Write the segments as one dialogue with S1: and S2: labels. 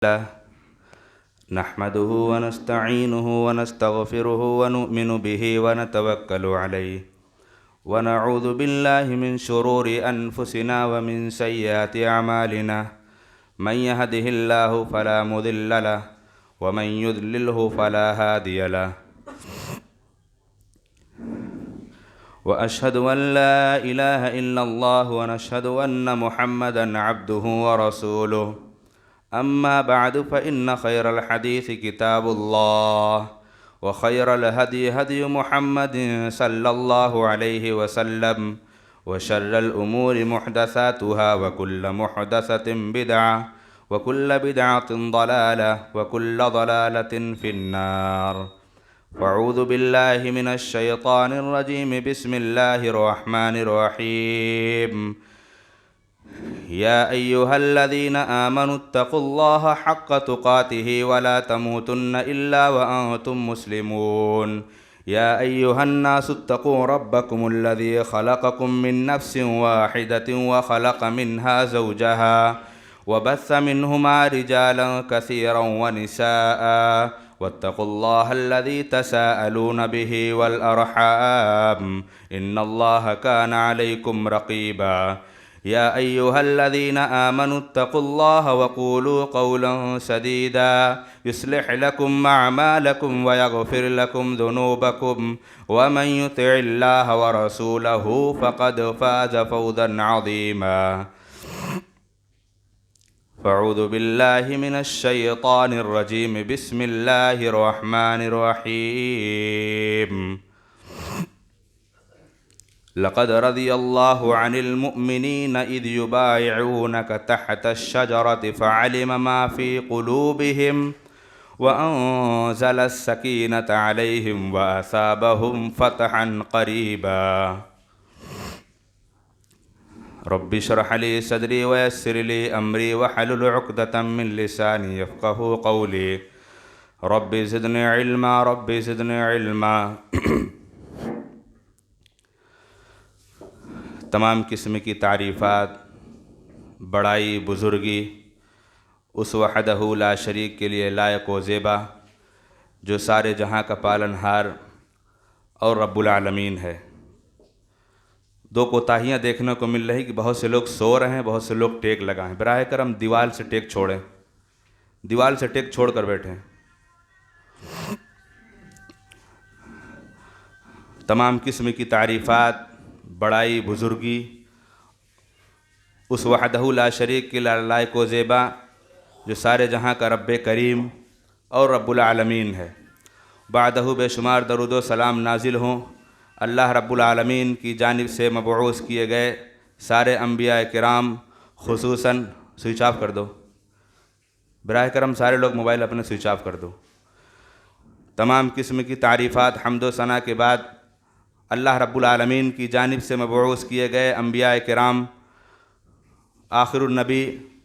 S1: الله نحمده ونستعينه ونستغفره ونؤمن به ونتوكل عليه ونعوذ بالله من شرور أنفسنا ومن سيئات أعمالنا من يهده الله فلا مضل له ومن يضلله فلا هادي له وأشهد أن لا إله إلا الله ونشهد أن محمدا عبده ورسوله أما بعد فإن خير الحديث كتاب الله وخير الهدي هدي محمد صلى الله عليه وسلم وشر الأمور محدثاتها وكل محدثة بدعة وكل بدعة ضلالة وكل ضلالة في النار فأعوذ بالله من الشيطان الرجيم بسم الله الرحمن الرحيم يا أيها الذين آمنوا اتقوا الله حق تقاته ولا تموتن إلا وأنتم مسلمون يا أيها الناس اتقوا ربكم الذي خلقكم من نفس واحدة وخلق منها زوجها وبث منهما رجالا كثيرا ونساء واتقوا الله الذي تساءلون به والأرحام إن الله كان عليكم رقيبا يا أيها الذين آمنوا اتقوا الله وقولوا قولا سديدا يصلح لكم أعمالكم ويغفر لكم ذنوبكم ومن يطع الله ورسوله فقد فاز فوزا عظيما فأعوذ بالله من الشيطان الرجيم بسم الله الرحمن الرحيم لقد رضي الله عن المؤمنين إذ يبايعونك تحت الشجرة فعلم ما في قلوبهم وأنزل السكينة عليهم وأثابهم فتحا قريبا رب اشرح لي صدري ويسر لي أمري واحلل عقدة من لساني يفقهوا قولي رب زدني علما رب زدني علما تمام قسم کی تعریفات، بڑائی، بزرگی اس وحدہ لا شریک کے لیے لائق و زیبا جو سارے جہاں کا پالن ہار اور رب العالمین ہے۔ دو کوتاہیاں دیکھنے کو مل رہی کہ بہت سے لوگ سو رہے ہیں، بہت سے لوگ ٹیک لگائیں۔ براہ کرم دیوال سے ٹیک چھوڑیں، دیوال سے ٹیک چھوڑ کر بیٹھیں۔ تمام قسم کی تعریفات، بڑائی، بزرگی اس وحدہ لا شریک کے لائق و زیبا جو سارے جہاں کا رب کریم اور رب العالمین ہے۔ بعدہ بے شمار درود و سلام نازل ہوں اللہ رب العالمین کی جانب سے مبعوث کیے گئے سارے انبیاء کرام، خصوصاً سوئچ آف کر دو، براہ کرم سارے لوگ موبائل اپنے سوئچ آف کر دو۔ تمام قسم کی تعریفات، حمد و ثنا کے بعد اللہ رب العالمین کی جانب سے مبعوث کیے گئے انبیاء کرام، آخر النبی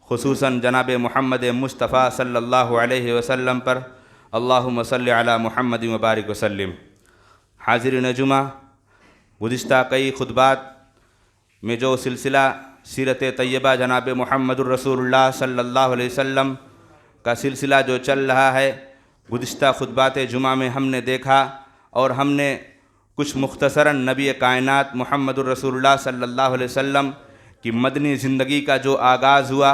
S1: خصوصاً جناب محمد مصطفیٰ صلی اللہ علیہ وسلم پر اللہم صلی علی محمد وبارک وسلم۔ حاضرین جمعہ، گزشتہ کئی خطبات میں جو سلسلہ سیرت طیبہ جناب محمد الرسول اللہ صلی اللہ علیہ وسلم کا سلسلہ جو چل رہا ہے، گزشتہ خطبات جمعہ میں ہم نے دیکھا اور ہم نے کچھ مختصراً نبی کائنات محمد الرسول اللہ صلی اللہ علیہ وسلم کی مدنی زندگی کا جو آغاز ہوا،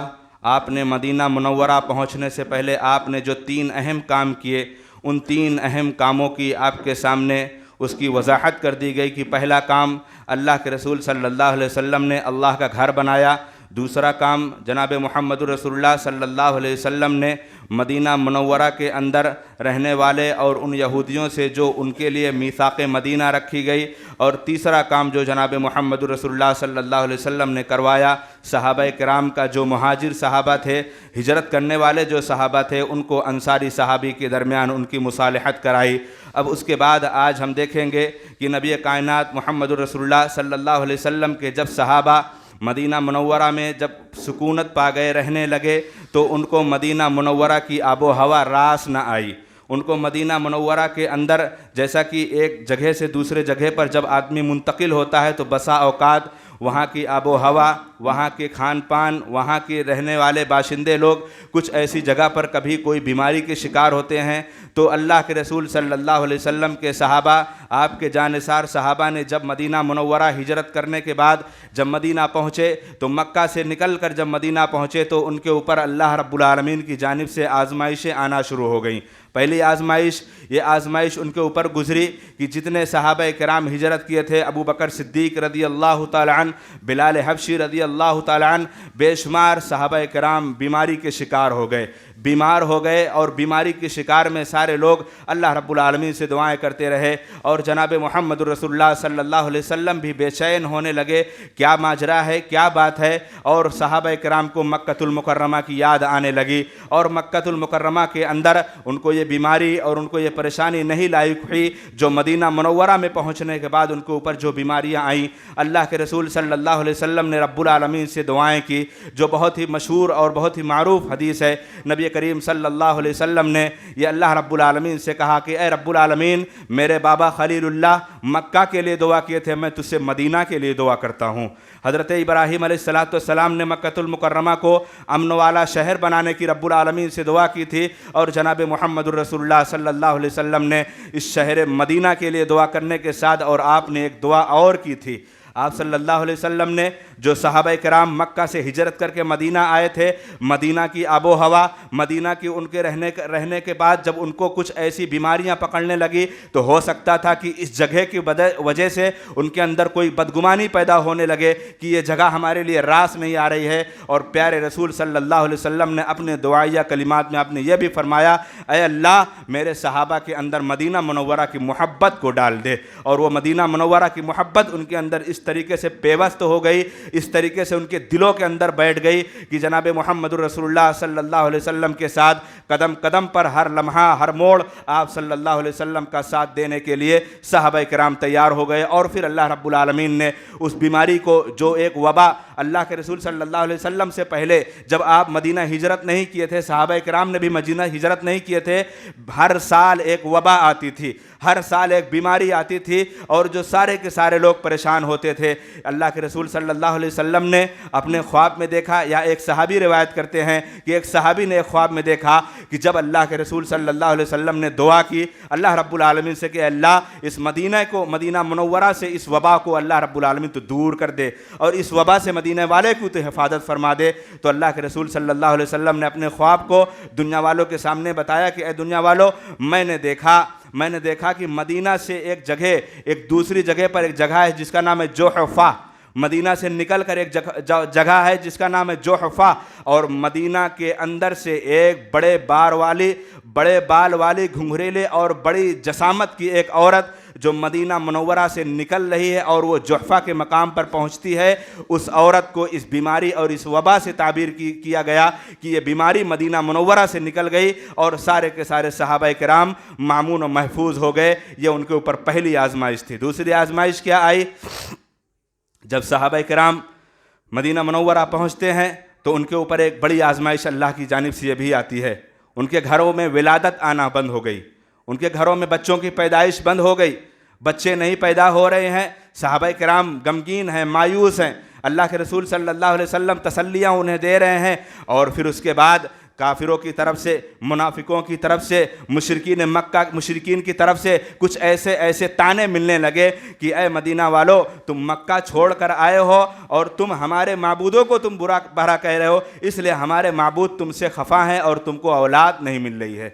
S1: آپ نے مدینہ منورہ پہنچنے سے پہلے آپ نے جو 3 اہم کام کیے، ان 3 اہم کاموں کی آپ کے سامنے اس کی وضاحت کر دی گئی کہ پہلا کام اللہ کے رسول صلی اللہ علیہ وسلم نے اللہ کا گھر بنایا، دوسرا کام جناب محمد الرسول اللہ صلی اللہ علیہ وسلم نے مدینہ منورہ کے اندر رہنے والے اور ان یہودیوں سے جو ان کے لیے میثاق مدینہ رکھی گئی، اور تیسرا کام جو جناب محمد الرسول اللہ صلی اللہ علیہ وسلم نے کروایا، صحابہ کرام کا جو مہاجر صحابہ تھے، ہجرت کرنے والے جو صحابہ تھے، ان کو انصاری صحابی کے درمیان ان کی مصالحت کرائی۔ اب اس کے بعد آج ہم دیکھیں گے کہ نبی کائنات محمد الرسول اللہ صلی اللہ علیہ وسلم کے جب صحابہ مدینہ منورہ میں جب سکونت پا گئے، رہنے لگے، تو ان کو مدینہ منورہ کی آب و ہوا راس نہ آئی۔ ان کو مدینہ منورہ کے اندر جیسا کہ ایک جگہ سے دوسرے جگہ پر جب آدمی منتقل ہوتا ہے تو بسا اوقات وہاں کی آب و ہوا، وہاں کے کھان پان، وہاں کے رہنے والے باشندے لوگ کچھ ایسی جگہ پر کبھی کوئی بیماری کے شکار ہوتے ہیں تو اللہ کے رسول صلی اللہ علیہ وسلم کے صحابہ، آپ کے جانثار صحابہ نے جب مدینہ منورہ ہجرت کرنے کے بعد جب مدینہ پہنچے تو مکہ سے نکل کر جب مدینہ پہنچے تو ان کے اوپر اللہ رب العالمین کی جانب سے آزمائشیں آنا شروع ہو گئیں۔ پہلی آزمائش، یہ آزمائش ان کے اوپر گزری کہ جتنے صحابہ کرام ہجرت کیے تھے، ابو بکر صدیق رضی اللہ تعالیٰ عنہ، بلال حبشی رضی اللہ تعالیٰ عنہ، بے شمار صحابہ کرام بیماری کے شکار ہو گئے، بیمار ہو گئے، اور بیماری کے شکار میں سارے لوگ اللہ رب العالمین سے دعائیں کرتے رہے، اور جناب محمد رسول اللہ صلی اللہ علیہ وسلم بھی بے چین ہونے لگے، کیا ماجرا ہے، کیا بات ہے، اور صحابہ کرام کو مکۃ المکرمہ کی یاد آنے لگی، اور مکۃ المکرمہ کے اندر ان کو یہ بیماری اور ان کو یہ پریشانی نہیں لاحق ہوئی جو مدینہ منورہ میں پہنچنے کے بعد ان کے اوپر جو بیماریاں آئیں۔ اللہ کے رسول صلی اللہ علیہ وسلم نے رب العالمین سے دعائیں کی، جو بہت ہی مشہور اور بہت ہی معروف حدیث ہے۔ نبی کریم صلی اللہ علیہ وسلم نے یہ اللہ رب العالمین سے کہا کہ اے رب العالمین، میرے بابا خلیل اللہ مکہ کے لیے دعا کیے تھے، میں تجھ سے مدینہ کے لیے دعا کرتا ہوں۔ حضرت ابراہیم علیہ السلام نے مکۃ المکرمہ کو امن والا شہر بنانے کی رب العالمین سے دعا کی تھی، اور جناب محمد رسول اللہ صلی اللہ علیہ وسلم نے اس شہر مدینہ کے لیے دعا کرنے کے ساتھ اور آپ نے ایک دعا اور کی تھی۔ آپ صلی اللہ علیہ وسلم نے جو صحابہ کرام مکہ سے ہجرت کر کے مدینہ آئے تھے، مدینہ کی آب و ہوا، مدینہ کی ان کے رہنے کے بعد جب ان کو کچھ ایسی بیماریاں پکڑنے لگی تو ہو سکتا تھا کہ اس جگہ کی وجہ سے ان کے اندر کوئی بدگمانی پیدا ہونے لگے کہ یہ جگہ ہمارے لیے راس نہیں آ رہی ہے، اور پیارے رسول صلی اللہ علیہ وسلم نے اپنے دعائیہ کلمات میں آپ نے یہ بھی فرمایا، اے اللہ میرے صحابہ کے اندر مدینہ منورہ کی محبت کو ڈال دے، اور وہ مدینہ منورہ کی محبت ان کے اندر اس طریقے سے پیوست ہو گئی، اس طریقے سے ان کے دلوں کے اندر بیٹھ گئی کہ جناب محمد رسول اللہ صلی اللہ علیہ وسلم کے ساتھ قدم قدم پر ہر لمحہ ہر موڑ آپ صلی اللہ علیہ وسلم کا ساتھ دینے کے لیے صحابہ کرام تیار ہو گئے۔ اور پھر اللہ رب العالمین نے اس بیماری کو، جو ایک وبا اللہ کے رسول صلی اللہ علیہ وسلم سے پہلے جب آپ مدینہ ہجرت نہیں کیے تھے، صحابہ کرام نے بھی مدینہ ہجرت نہیں کیے تھے، ہر سال ایک وبا آتی تھی، ہر سال ایک بیماری آتی تھی، اور جو سارے کے سارے لوگ پریشان ہوتے تھے۔ اللہ کے رسول صلی اللہ علیہ وسلم نے اپنے خواب میں دیکھا، یا ایک صحابی روایت کرتے ہیں کہ ایک صحابی نے ایک خواب میں دیکھا کہ جب اللہ کے رسول صلی اللہ علیہ وسلم نے دعا کی اللہ رب العالمین سے کہ اللہ اس مدینہ منورہ سے اس وبا کو اللہ رب العالمین تو دور کر دے، اور اس وبا سے مدینہ والے کو تو حفاظت فرما دے، تو اللہ کے رسول صلی اللہ علیہ وسلم نے اپنے خواب کو دنیا والوں کے سامنے بتایا کہ اے دنیا والوں، میں نے دیکھا کہ مدینہ سے ایک دوسری جگہ پر ایک جگہ ہے جس کا نام ہے جحفہ، مدینہ سے نکل کر ایک جگہ ہے جس کا نام ہے جحفہ، اور مدینہ کے اندر سے ایک بڑے بال والی گھنگریلے اور بڑی جسامت کی ایک عورت جو مدینہ منورہ سے نکل رہی ہے اور وہ جحفہ کے مقام پر پہنچتی ہے۔ اس عورت کو اس بیماری اور اس وبا سے تعبیر کیا گیا کہ یہ بیماری مدینہ منورہ سے نکل گئی، اور سارے کے سارے صحابہ کرام مامون و محفوظ ہو گئے۔ یہ ان کے اوپر پہلی آزمائش تھی۔ دوسری آزمائش کیا آئی؟ جب صحابہ کرام مدینہ منورہ پہنچتے ہیں تو ان کے اوپر ایک بڑی آزمائش اللہ کی جانب سے یہ بھی آتی ہے، ان کے گھروں میں ولادت آنا بند ہو گئی، ان کے گھروں میں بچوں کی پیدائش بند ہو گئی، بچے نہیں پیدا ہو رہے ہیں، صحابہ کرام غمگین ہیں، مایوس ہیں۔ اللہ کے رسول صلی اللہ علیہ وسلم تسلیاں انہیں دے رہے ہیں، اور پھر اس کے بعد کافروں کی طرف سے، منافقوں کی طرف سے، مشرکین کی طرف سے کچھ ایسے تانے ملنے لگے کہ اے مدینہ والو، تم مکہ چھوڑ کر آئے ہو اور تم ہمارے معبودوں کو تم برا بھلا کہہ رہے ہو، اس لیے ہمارے معبود تم سے خفا ہیں اور تم کو اولاد نہیں مل رہی ہے۔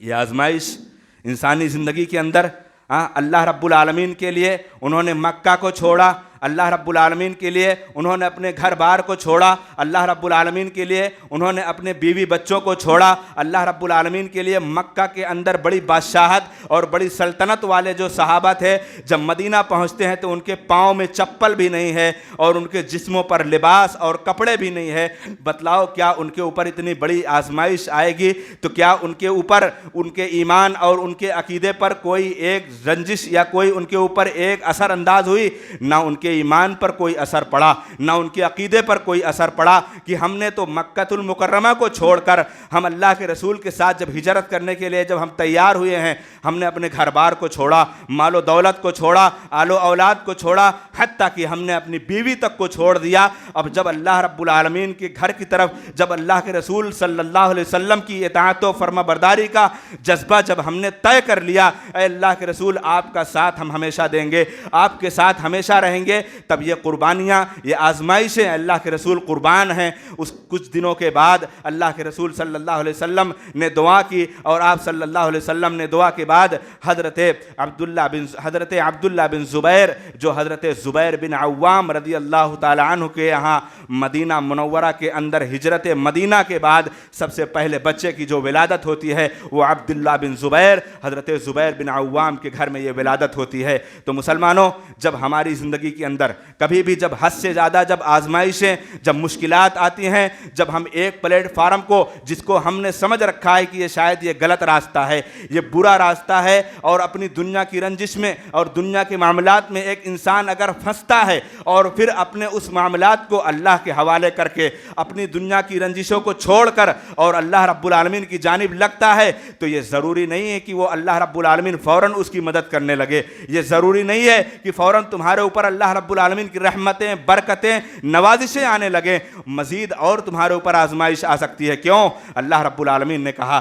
S1: یہ آزمائش انسانی زندگی کے اندر اللہ رب العالمین کے لیے انہوں نے مکہ کو چھوڑا، اللہ رب العالمین کے لیے انہوں نے اپنے گھر بار کو چھوڑا، اللہ رب العالمین کے لیے انہوں نے اپنے بیوی بچوں کو چھوڑا، اللہ رب العالمین کے لیے مکہ کے اندر بڑی بادشاہت اور بڑی سلطنت والے جو صحابہ تھے جب مدینہ پہنچتے ہیں تو ان کے پاؤں میں چپل بھی نہیں ہے اور ان کے جسموں پر لباس اور کپڑے بھی نہیں ہے۔ بتلاؤ کیا ان کے اوپر اتنی بڑی آزمائش آئے گی تو کیا ان کے اوپر ان کے ایمان اور ان کے عقیدے پر کوئی ایک رنجش یا کوئی ان کے اوپر ایک اثر انداز ہوئی؟ نہ ان کے ایمان پر کوئی اثر پڑا، نہ ان کے عقیدے پر کوئی اثر پڑا کہ ہم نے تو مکۃ المکرمہ کو چھوڑ کر ہم اللہ کے رسول کے ساتھ جب ہجرت کرنے کے لیے جب ہم تیار ہوئے ہیں، ہم نے اپنے گھر بار کو چھوڑا، مال و دولت کو چھوڑا، آل و اولاد کو چھوڑا، حتیٰ کہ ہم نے اپنی بیوی تک کو چھوڑ دیا۔ اب جب اللہ رب العالمین کے گھر کی طرف جب اللہ کے رسول صلی اللہ علیہ وسلم کی اطاعت و فرما برداری کا جذبہ جب ہم نے طے کر لیا، اے اللہ کے رسول آپ کا ساتھ ہم ہمیشہ دیں گے، آپ کے ساتھ ہمیشہ رہیں گے، تب یہ قربانیاں، یہ آزمائشیں اللہ کے رسول قربان ہیں۔ اس کچھ دنوں کے بعد اللہ کے رسول صلی اللہ علیہ وسلم نے دعا کی، اور آپ صلی اللہ علیہ وسلم نے دعا کے بعد حضرت عبداللہ بن زبیر، جو حضرت زبیر بن عوام رضی اللہ تعالی عنہ کے یہاں مدینہ منورہ کے اندر ہجرت مدینہ کے بعد سب سے پہلے بچے کی جو ولادت ہوتی ہے وہ عبداللہ بن زبیر، حضرت زبیر بن عوام کے گھر میں یہ ولادت ہوتی ہے۔ تو مسلمانوں، جب ہماری زندگی کے اندر کبھی بھی جب حد سے زیادہ جب آزمائشیں، جب مشکلات آتی ہیں، جب ہم ایک پلیٹ فارم کو جس کو ہم نے سمجھ رکھا ہے کہ یہ شاید یہ غلط راستہ ہے، یہ برا راستہ ہے، اور اپنی دنیا کی رنجش میں اور دنیا کے معاملات میں ایک انسان اگر پھنستا ہے اور پھر اپنے اس معاملات کو اللہ کے حوالے کر کے اپنی دنیا کی رنجشوں کو چھوڑ کر اور اللہ رب العالمین کی جانب لگتا ہے، تو یہ ضروری نہیں ہے کہ وہ اللہ رب العالمین فوراً اس کی مدد کرنے لگے، یہ ضروری نہیں ہے کہ فوراً تمہارے اوپر اللہ رب العالمین کی رحمتیں، برکتیں، نوازشیں آنے لگیں، مزید اور تمہارے اوپر آزمائش آ سکتی ہے۔ کیوں؟ اللہ رب العالمین نے کہا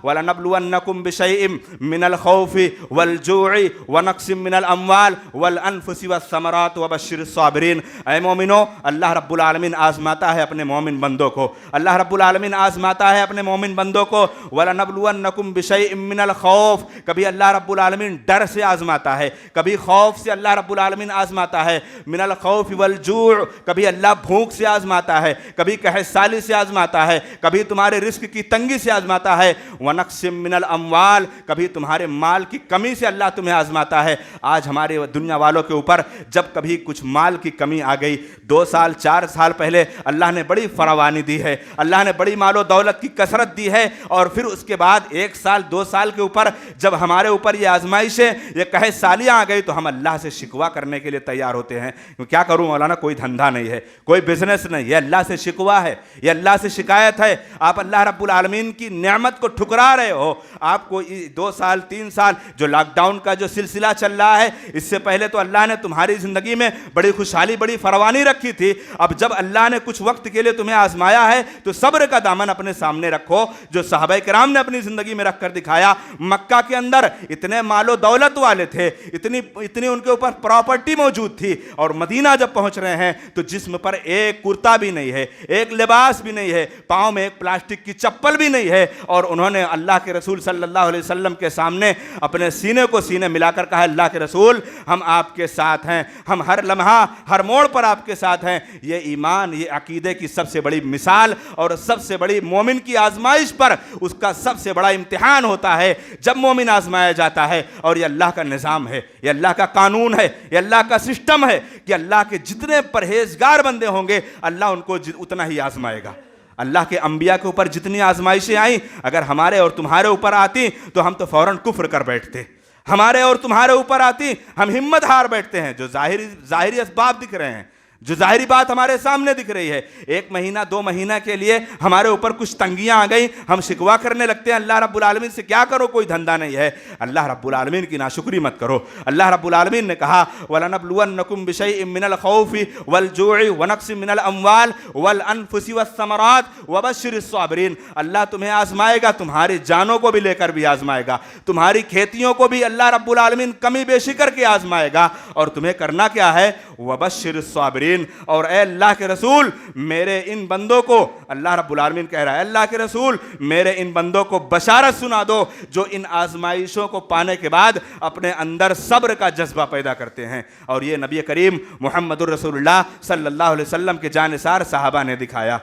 S1: وَلَنَبْلُوَنَّكُمْ بِشَيْءٍ مِّنَ الْخَوْفِ وَالْجُوعِ وَنَقْصٍ مِّنَ الْأَمْوَالِ وَالْأَنفُسِ وَالثَّمَرَاتِ وَبَشِّرِ الصَّابِرِينَ۔ اے مومنو، اللہ رب العالمین آزماتا ہے اپنے مومن بندوں کو، اللہ رب العالمین آزماتا ہے اپنے مومن بندوں کو۔ وَلَنَبْلُوَنَّكُمْ بِشَيْءٍ مِّنَ الْخَوْفِ، کبھی اللہ رب العالمین ڈر سے آزماتا ہے، کبھی خوف سے اللہ رب العالمین آزماتا ہے، من الخوف والجوع، کبھی اللہ بھوک سے آزماتا ہے، کبھی قحط سالی سے آزماتا ہے، کبھی تمہارے رزق کی تنگی سے آزماتا ہے، ونقص من الاموال، کبھی تمہارے مال کی کمی سے اللہ تمہیں آزماتا ہے۔ آج ہمارے دنیا والوں کے اوپر جب کبھی کچھ مال کی کمی آ گئی، 2 سال 4 سال پہلے اللہ نے بڑی فراوانی دی ہے، اللہ نے بڑی مال و دولت کی کثرت دی ہے، اور پھر اس کے بعد 1 سال 2 سال کے اوپر جب ہمارے اوپر یہ آزمائشیں، یہ قحط سالیاں آ گئی، تو ہم اللہ سے شکوہ کرنے کے لیے تیار ہوتے ہیں۔ کیا کروں مولانا، کوئی دھندا نہیں ہے، کوئی بزنس نہیں، یہ اللہ سے شکوہ ہے، یہ اللہ سے شکایت ہے۔ آپ اللہ رب العالمین کی نعمت کو ٹھکرا رہے ہو۔ آپ کو 2 سال 3 سال جو لاک ڈاؤن کا جو سلسلہ چل رہا ہے، اس سے پہلے تو اللہ نے تمہاری زندگی میں بڑی خوشحالی، بڑی فراوانی رکھی تھی۔ اب جب اللہ نے کچھ وقت کے لیے تمہیں آزمایا ہے تو صبر کا دامن اپنے سامنے رکھو، جو صحابہ کرام نے اپنی زندگی میں رکھ کر دکھایا۔ مکہ کے اندر اتنے مال و دولت والے تھے، اتنی ان کے اوپر پراپرٹی موجود تھی، اور مدینہ جب پہنچ رہے ہیں تو جسم پر ایک کرتا بھی نہیں ہے، ایک لباس بھی نہیں ہے، پاؤں میں ایک پلاسٹک کی چپل بھی نہیں ہے، اور انہوں نے اللہ کے رسول صلی اللہ علیہ وسلم کے سامنے اپنے سینے کو سینے ملا کر کہا، اللہ کے رسول ہم آپ کے ساتھ ہیں، ہم ہر لمحہ ہر موڑ پر آپ کے ساتھ ہیں۔ یہ ایمان، یہ عقیدے کی سب سے بڑی مثال اور سب سے بڑی مومن کی آزمائش پر اس کا سب سے بڑا امتحان ہوتا ہے جب مومن آزمایا جاتا ہے۔ اور یہ اللہ کا نظام ہے، یہ اللہ کا قانون ہے، یہ اللہ کا سسٹم ہے کہ اللہ کے جتنے پرہیزگار بندے ہوں گے اللہ ان کو اتنا ہی آزمائے گا۔ اللہ کے انبیاء کے اوپر جتنی آزمائشیں آئیں، اگر ہمارے اور تمہارے اوپر آتی تو ہم تو فوراً کفر کر بیٹھتے، ہمارے اور تمہارے اوپر آتی ہم ہمت ہار بیٹھتے ہیں۔ جو ظاہری اسباب دکھ رہے ہیں، جو ظاہری بات ہمارے سامنے دکھ رہی ہے، 1 مہینہ 2 مہینہ کے لیے ہمارے اوپر کچھ تنگیاں آ گئی، ہم شکوہ کرنے لگتے ہیں اللہ رب العالمین سے، کیا کرو کوئی دھندا نہیں ہے۔ اللہ رب العالمین کی ناشکری مت کرو۔ اللہ رب العالمین نے کہا وَلَنَبْلُوَنَّكُمْ بِشَيْءٍ مِّنَ الْخَوْفِ وَالْجُوعِ وَنَقْصٍ مِّنَ الْأَمْوَالِ وَالْأَنفُسِ وَالثَّمَرَاتِ وَبَشِّرِ الصَّابِرِينَ۔ اللہ تمہیں آزمائے گا، تمہاری جانوں کو بھی لے کر بھی آزمائے گا، تمہاری کھیتیوں کو بھی اللہ رب العالمین کمی بیشی کر کے آزمائے گا، اور تمہیں کرنا کیا ہے؟ وَبَشِّرِ الصَّابِرِينَ۔ اور اے اللہ کے رسول میرے ان بندوں کو، اللہ رب العالمین کہہ رہا ہے اللہ کے رسول میرے ان بندوں کو بشارت سنا دو جو ان آزمائشوں کو پانے کے بعد اپنے اندر صبر کا جذبہ پیدا کرتے ہیں۔ اور یہ نبی کریم محمد الرسول اللہ صلی اللہ علیہ وسلم کے جانثار صحابہ نے دکھایا۔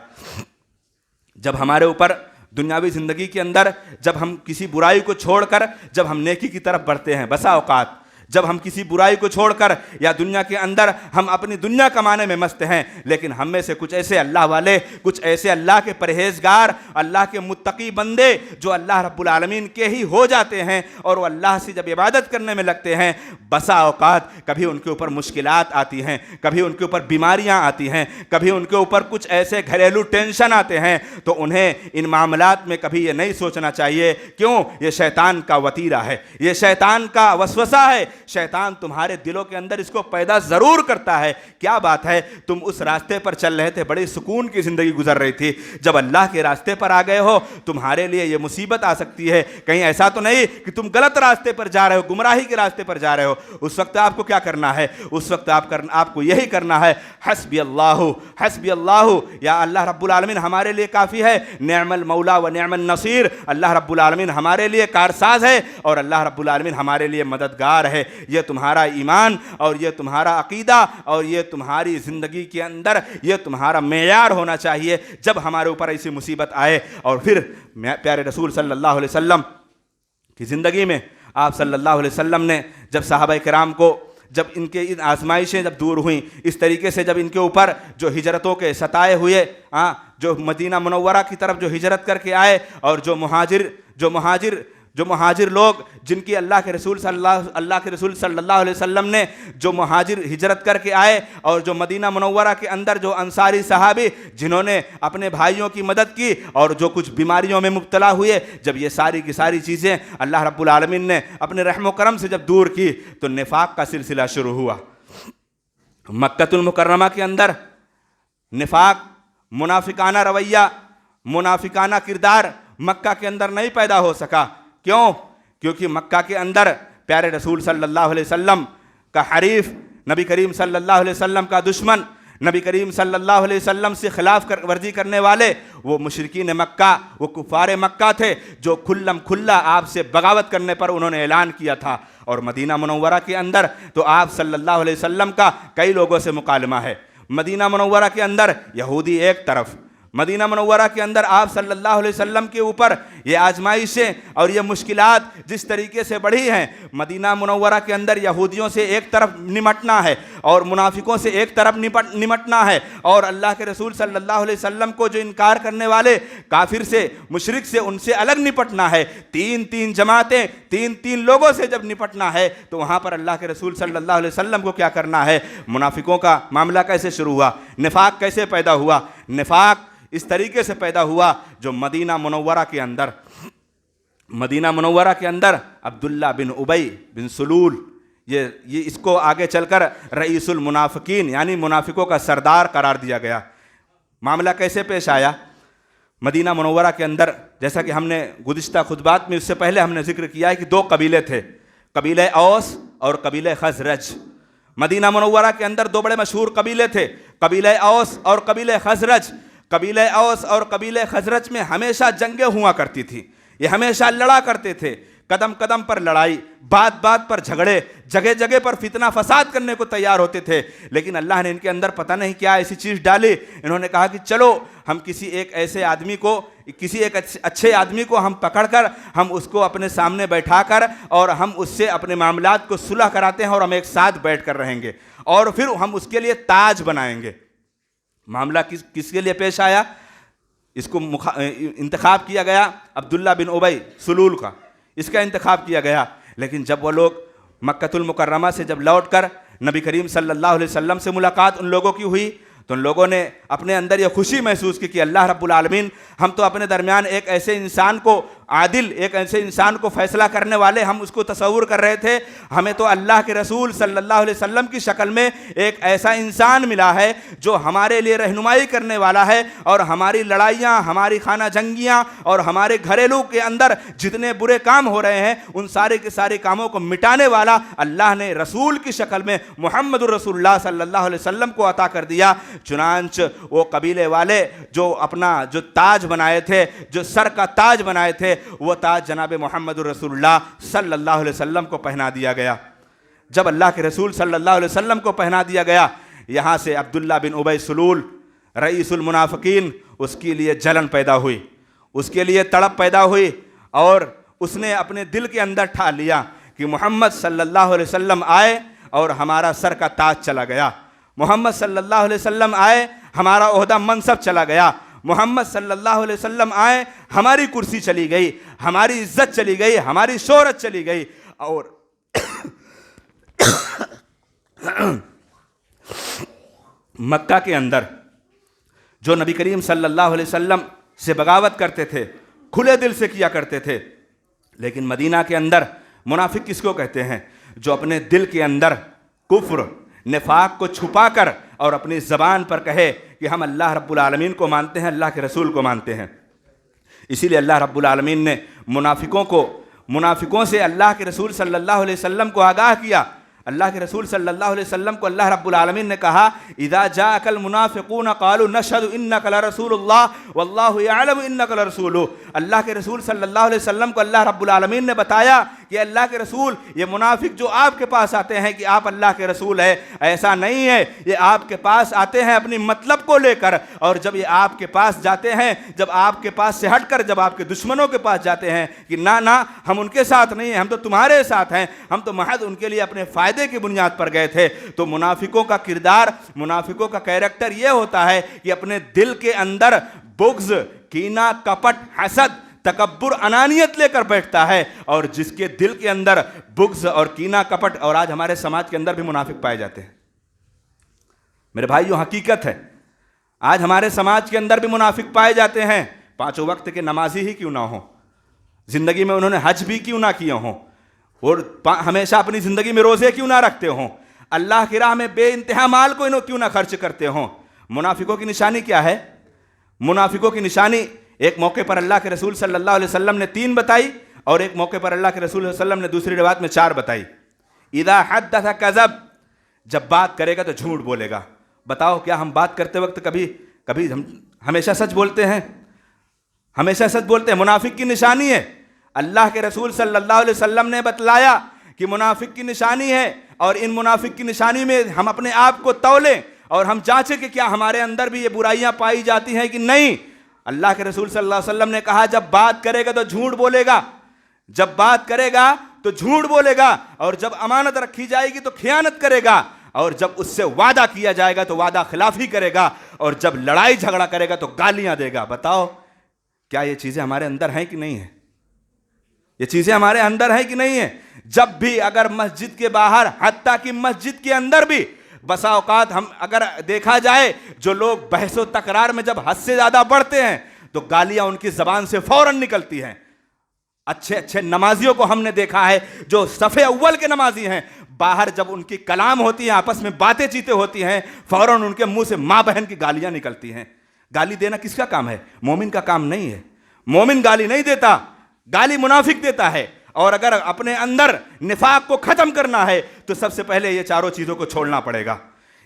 S1: جب ہمارے اوپر دنیاوی زندگی کے اندر جب ہم کسی برائی کو چھوڑ کر جب ہم نیکی کی طرف بڑھتے ہیں، بسا اوقات جب ہم کسی برائی کو چھوڑ کر یا دنیا کے اندر ہم اپنی دنیا کمانے میں مست ہیں، لیکن ہم میں سے کچھ ایسے اللہ والے، کچھ ایسے اللہ کے پرہیزگار، اللہ کے متقی بندے جو اللہ رب العالمین کے ہی ہو جاتے ہیں، اور وہ اللہ سے جب عبادت کرنے میں لگتے ہیں، بسا اوقات کبھی ان کے اوپر مشکلات آتی ہیں، کبھی ان کے اوپر بیماریاں آتی ہیں، کبھی ان کے اوپر کچھ ایسے گھریلو ٹینشن آتے ہیں، تو انہیں ان معاملات میں کبھی یہ نہیں سوچنا چاہیے، کیوں؟ یہ شیطان کا وتیرہ ہے، یہ شیطان کا وسوسہ ہے، شیطان تمہارے دلوں کے اندر اس کو پیدا ضرور کرتا ہے۔ کیا بات ہے، تم اس راستے پر چل رہے تھے، بڑی سکون کی زندگی گزر رہی تھی، جب اللہ کے راستے پر آ گئے ہو تمہارے لیے یہ مصیبت آ سکتی ہے، کہیں ایسا تو نہیں کہ تم غلط راستے پر جا رہے ہو، گمراہی کے راستے پر جا رہے ہو۔ اس وقت آپ کو کیا کرنا ہے؟ اس وقت آپ کو یہی کرنا ہے، حسبی اللہ، حسبی اللہ، یا اللہ رب العالمین ہمارے لیے کافی ہے، نعم المولا و نعم النصیر، اللہ رب العالمین ہمارے لیے کارساز ہے اور اللہ رب العالمین ہمارے لیے مددگار ہے۔ یہ تمہارا ایمان اور یہ تمہارا عقیدہ اور یہ تمہاری زندگی کے اندر یہ تمہارا معیار ہونا چاہیے جب ہمارے اوپر ایسی مصیبت آئے۔ اور پھر پیارے رسول صلی اللہ علیہ وسلم کی زندگی میں آپ صلی اللہ علیہ وسلم نے جب صحابہ کرام کو جب ان کے ان آزمائشیں جب دور ہوئیں، اس طریقے سے جب ان کے اوپر جو ہجرتوں کے ستائے ہوئے، جو مدینہ منورہ کی طرف جو ہجرت کر کے آئے، اور جو مہاجر لوگ جن کی اللہ کے رسول صلی اللہ علیہ وسلم نے جو مہاجر ہجرت کر کے آئے، اور جو مدینہ منورہ کے اندر جو انصاری صحابی جنہوں نے اپنے بھائیوں کی مدد کی اور جو کچھ بیماریوں میں مبتلا ہوئے، جب یہ ساری کی ساری چیزیں اللہ رب العالمین نے اپنے رحم و کرم سے جب دور کی تو نفاق کا سلسلہ شروع ہوا۔ مکہ المکرمہ کے اندر نفاق، منافقانہ رویہ، منافقانہ کردار مکہ کے اندر نہیں پیدا ہو سکا۔ کیوں؟ کیونکہ مکہ کے اندر پیارے رسول صلی اللہ علیہ وسلم کا حریف، نبی کریم صلی اللہ علیہ وسلم کا دشمن، نبی کریم صلی اللہ علیہ وسلم سے خلاف ورزی کرنے والے وہ مشرکین مکہ، وہ کفار مکہ تھے جو کھلم کھلا آپ سے بغاوت کرنے پر انہوں نے اعلان کیا تھا۔ اور مدینہ منورہ کے اندر تو آپ صلی اللہ علیہ وسلم کا کئی لوگوں سے مکالمہ ہے۔ مدینہ منورہ کے اندر یہودی ایک طرف، مدینہ منورہ کے اندر آپ صلی اللہ علیہ وسلم کے اوپر یہ آزمائشیں اور یہ مشکلات جس طریقے سے بڑھی ہیں، مدینہ منورہ کے اندر یہودیوں سے ایک طرف نمٹنا ہے اور منافقوں سے ایک طرف نمٹنا ہے، اور اللہ کے رسول صلی اللہ علیہ وسلم کو جو انکار کرنے والے کافر سے، مشرک سے، ان سے الگ نپٹنا ہے۔ تین جماعتیں، تین لوگوں سے جب نپٹنا ہے تو وہاں پر اللہ کے رسول صلی اللہ علیہ وسلم کو کیا کرنا ہے؟ منافقوں کا معاملہ کیسے شروع ہوا؟ نفاق کیسے پیدا ہوا؟ نفاق اس طریقے سے پیدا ہوا جو مدینہ منورہ کے اندر عبداللہ بن ابی بن سلول، یہ اس کو آگے چل کر رئیس المنافقین یعنی منافقوں کا سردار قرار دیا گیا۔ معاملہ کیسے پیش آیا؟ مدینہ منورہ کے اندر جیسا کہ ہم نے گزشتہ خطبات میں اس سے پہلے ہم نے ذکر کیا ہے کہ دو قبیلے تھے، قبیلہ اوس اور قبیلہ خزرج۔ مدینہ منورہ کے اندر دو بڑے مشہور قبیلے تھے، قبیلہ اوس اور قبیلہ خزرج۔ قبیلہ اوس اور قبیلہ خزرج میں ہمیشہ جنگیں ہوا کرتی تھی، یہ ہمیشہ لڑا کرتے تھے، قدم قدم پر لڑائی، بات بات پر جھگڑے، جگہ جگہ پر فتنہ فساد کرنے کو تیار ہوتے تھے۔ لیکن اللہ نے ان کے اندر پتہ نہیں کیا ایسی چیز ڈالی، انہوں نے کہا کہ چلو ہم کسی ایک اچھے آدمی کو ہم پکڑ کر ہم اس کو اپنے سامنے بیٹھا کر اور ہم اس سے اپنے معاملات کو صلح کراتے ہیں اور ہم ایک ساتھ بیٹھ کر رہیں گے اور پھر ہم اس کے لیے تاج بنائیں گے۔ معاملہ کس کے لیے پیش آیا؟ اس کو انتخاب کیا گیا عبداللہ بن ابی سلول کا، اس کا انتخاب کیا گیا۔ لیکن جب وہ لوگ مکہ المکرمہ سے جب لوٹ کر نبی کریم صلی اللہ علیہ وسلم سے ملاقات ان لوگوں کی ہوئی تو ان لوگوں نے اپنے اندر یہ خوشی محسوس کی کہ اللہ رب العالمین ہم تو اپنے درمیان ایک ایسے انسان کو عادل، ایک ایسے انسان کو فیصلہ کرنے والے ہم اس کو تصور کر رہے تھے، ہمیں تو اللہ کے رسول صلی اللہ علیہ وسلم کی شکل میں ایک ایسا انسان ملا ہے جو ہمارے لیے رہنمائی کرنے والا ہے اور ہماری لڑائیاں، ہماری خانہ جنگیاں اور ہمارے گھریلو کے اندر جتنے برے کام ہو رہے ہیں ان سارے کے سارے کاموں کو مٹانے والا اللہ نے رسول کی شکل میں محمد الرسول اللہ صلی اللہ علیہ وسلم کو عطا کر دیا۔ چنانچہ وہ قبیلے والے جو اپنا جو تاج بنائے تھے، جو سر کا تاج بنائے تھے، وہ تاج جناب محمد الرسول اللہ صلی اللہ علیہ وسلم کو پہنا دیا گیا۔ جب اللہ کے رسول صلی اللہ علیہ وسلم کو پہنا دیا گیا، یہاں سے عبداللہ بن ابی سلول رئیس المنافقین، اس کے لیے جلن پیدا ہوئی، اس کے لیے تڑپ پیدا ہوئی اور اس نے اپنے دل کے اندر ٹھان لیا کہ محمد صلی اللہ علیہ وسلم آئے اور ہمارا سر کا تاج چلا گیا، محمد صلی اللہ علیہ وسلم آئے ہمارا عہدہ منصب چلا گیا، محمد صلی اللہ علیہ وسلم آئے ہماری کرسی چلی گئی، ہماری عزت چلی گئی، ہماری شہرت چلی گئی۔ اور مکہ کے اندر جو نبی کریم صلی اللہ علیہ وسلم سے بغاوت کرتے تھے، کھلے دل سے کیا کرتے تھے، لیکن مدینہ کے اندر منافق کس کو کہتے ہیں؟ جو اپنے دل کے اندر کفر نفاق کو چھپا کر اور اپنی زبان پر کہے کہ ہم اللہ رب العالمین کو مانتے ہیں، اللہ کے رسول کو مانتے ہیں۔ اسی لیے اللہ رب العالمین نے منافقوں سے اللہ کے رسول صلی اللہ علیہ وسلم کو آگاہ کیا۔ اللہ کے رسول صلی اللہ علیہ وسلم کو اللہ رب العالمین نے کہا اذا جاءك المنافقون قالوا نشهد انك لرسول الله والله يعلم انك لرسوله۔ اللہ کے رسول صلی اللہ علیہ وسلم کو اللہ رب العالمین نے بتایا کہ اللہ کے رسول، یہ منافق جو آپ کے پاس آتے ہیں کہ آپ اللہ کے رسول ہیں، ایسا نہیں ہے، یہ آپ کے پاس آتے ہیں اپنی مطلب کو لے کر، اور جب یہ آپ کے پاس جاتے ہیں، جب آپ کے پاس سے ہٹ کر جب آپ کے دشمنوں کے پاس جاتے ہیں کہ نہ ہم ان کے ساتھ نہیں ہیں، ہم تو تمہارے ساتھ ہیں، ہم تو محض ان کے لیے اپنے فائدے کی بنیاد پر گئے تھے۔ تو منافقوں کا کردار، منافقوں کا کیریکٹر یہ ہوتا ہے کہ اپنے دل کے اندر بغض، کینہ، کپٹ، حسد، تکبر، انانیت لے کر بیٹھتا ہے، اور جس کے دل کے اندر بغض اور کینہ، کپٹ، اور آج ہمارے سماج کے اندر بھی منافق پائے جاتے ہیں۔ میرے بھائیو، حقیقت ہے آج ہمارے سماج کے اندر بھی منافق پائے جاتے ہیں، پانچوں وقت کے نمازی ہی کیوں نہ ہوں، زندگی میں انہوں نے حج بھی کیوں نہ کیے ہوں، اور ہمیشہ اپنی زندگی میں روزے کیوں نہ رکھتے ہوں، اللہ کی راہ میں بے انتہا مال کو انہوں کیوں نہ خرچ کرتے ہوں۔ منافقوں کی نشانی کیا ہے؟ منافقوں کی نشانی ایک موقع پر اللہ کے رسول صلی اللہ علیہ وسلم نے 3 بتائی، اور ایک موقع پر اللہ کے رسول صلی اللہ علیہ وسلم نے دوسری روایت میں 4 بتائی۔ اذا حدث کذب، جب بات کرے گا تو جھوٹ بولے گا۔ بتاؤ کیا ہم بات کرتے وقت کبھی ہم ہمیشہ سچ بولتے ہیں؟ ہمیشہ سچ بولتے ہیں؟ منافق کی نشانی ہے۔ اللہ کے رسول صلی اللہ علیہ وسلم نے بتلایا کہ منافق کی نشانی ہے، اور ان منافق کی نشانی میں ہم اپنے آپ کو تولیں اور ہم جانچیں کہ کیا ہمارے اندر بھی یہ برائیاں پائی جاتی ہیں کہ نہیں۔ اللہ کے رسول صلی اللہ علیہ وسلم نے کہا جب بات کرے گا تو جھوٹ بولے گا، جب بات کرے گا تو جھوٹ بولے گا، اور جب امانت رکھی جائے گی تو خیانت کرے گا، اور جب اس سے وعدہ کیا جائے گا تو وعدہ خلافی کرے گا، اور جب لڑائی جھگڑا کرے گا تو گالیاں دے گا۔ بتاؤ کیا یہ چیزیں ہمارے اندر ہیں کہ نہیں ہیں؟ یہ چیزیں ہمارے اندر ہیں کہ نہیں ہیں؟ جب بھی اگر مسجد کے باہر، حتیٰ کہ مسجد کے اندر بھی بسا اوقات ہم اگر دیکھا جائے جو لوگ بحث و تکرار میں جب حد سے زیادہ بڑھتے ہیں تو گالیاں ان کی زبان سے فوراً نکلتی ہیں۔ اچھے نمازیوں کو ہم نے دیکھا ہے جو صف اول کے نمازی ہیں، باہر جب ان کی کلام ہوتی ہے، آپس میں باتیں چیتیں ہوتی ہیں، فوراً ان کے منہ سے ماں بہن کی گالیاں نکلتی ہیں۔ گالی دینا کس کا کام ہے؟ مومن کا کام نہیں ہے۔ مومن گالی نہیں دیتا، گالی منافق دیتا ہے۔ اور اگر اپنے اندر نفاق کو ختم کرنا ہے تو سب سے پہلے یہ 4 چیزوں کو چھوڑنا پڑے گا۔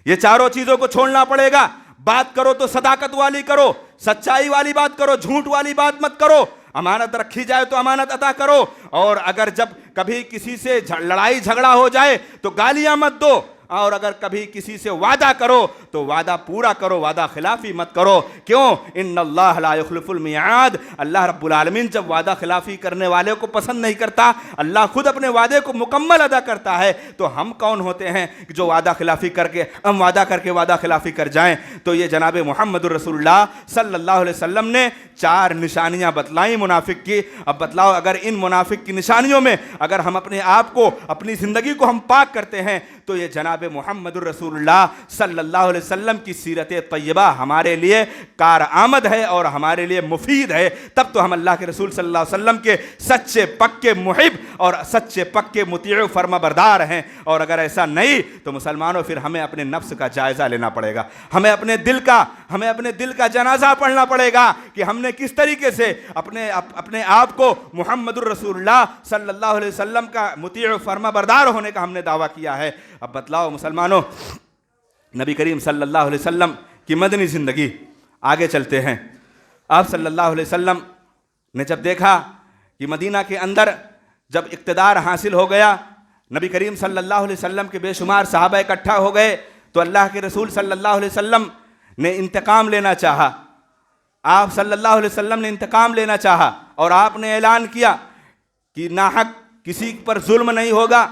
S1: یہ 4 چیزوں کو چھوڑنا پڑے گا۔ بات کرو تو صداقت والی کرو، سچائی والی بات کرو، جھوٹ والی بات مت کرو، امانت رکھی جائے تو امانت عطا کرو، اور اگر جب کبھی کسی سے لڑائی جھگڑا ہو جائے تو گالیاں مت دو، اور اگر کبھی کسی سے وعدہ کرو تو وعدہ پورا کرو، وعدہ خلافی مت کرو۔ کیوں؟ ان اللہ لا یخلف المیعاد، اللہ رب العالمین جب وعدہ خلافی کرنے والے کو پسند نہیں کرتا، اللہ خود اپنے وعدے کو مکمل ادا کرتا ہے، تو ہم کون ہوتے ہیں کہ جو وعدہ خلافی کر کے ہم وعدہ کر کے وعدہ خلافی کر جائیں؟ تو یہ جناب محمد الرسول اللہ صلی اللہ علیہ وسلم نے 4 نشانیاں بتلائیں منافق کی۔ اب بتلاؤ اگر ان منافق کی نشانیوں میں اگر ہم اپنے آپ کو، اپنی زندگی کو ہم پاک کرتے ہیں تو یہ جناب محمد الرسول اللہ صلی اللہ علیہ وسلم کی سیرت طیبہ ہمارے لیے کارآمد ہے اور ہمارے لیے مفید ہے۔ تب تو ہم اللہ کے رسول صلی اللہ علیہ وسلم کے سچے پکے محب اور سچے پکے مطیع و فرما بردار ہیں، اور اگر ایسا نہیں تو مسلمانوں پھر ہمیں اپنے نفس کا جائزہ لینا پڑے گا، ہمیں اپنے دل کا جنازہ پڑھنا پڑے گا کہ ہم نے کس طریقے سے اپنے آپ کو محمد الرسول اللہ صلی اللہ علیہ وسلم کا مطیع و فرما بردار ہونے کا ہم نے دعویٰ کیا ہے۔ اب بتلاؤ مسلمانوں، نبی کریم صلی اللہ علیہ وسلم کی مدنی زندگی، آگے چلتے ہیں۔ آپ صلی اللہ علیہ وسلم نے جب دیکھا کہ مدینہ کے اندر جب اقتدار حاصل ہو گیا، نبی کریم صلی اللہ علیہ وسلم کے بے شمار صحابہ اکٹھا ہو گئے، تو اللہ کے رسول صلی اللہ علیہ وسلم نے انتقام لینا چاہا۔ آپ صلی اللہ علیہ وسلم نے انتقام لینا چاہا، اور آپ نے اعلان کیا کہ ناحق کسی پر ظلم نہیں ہوگا،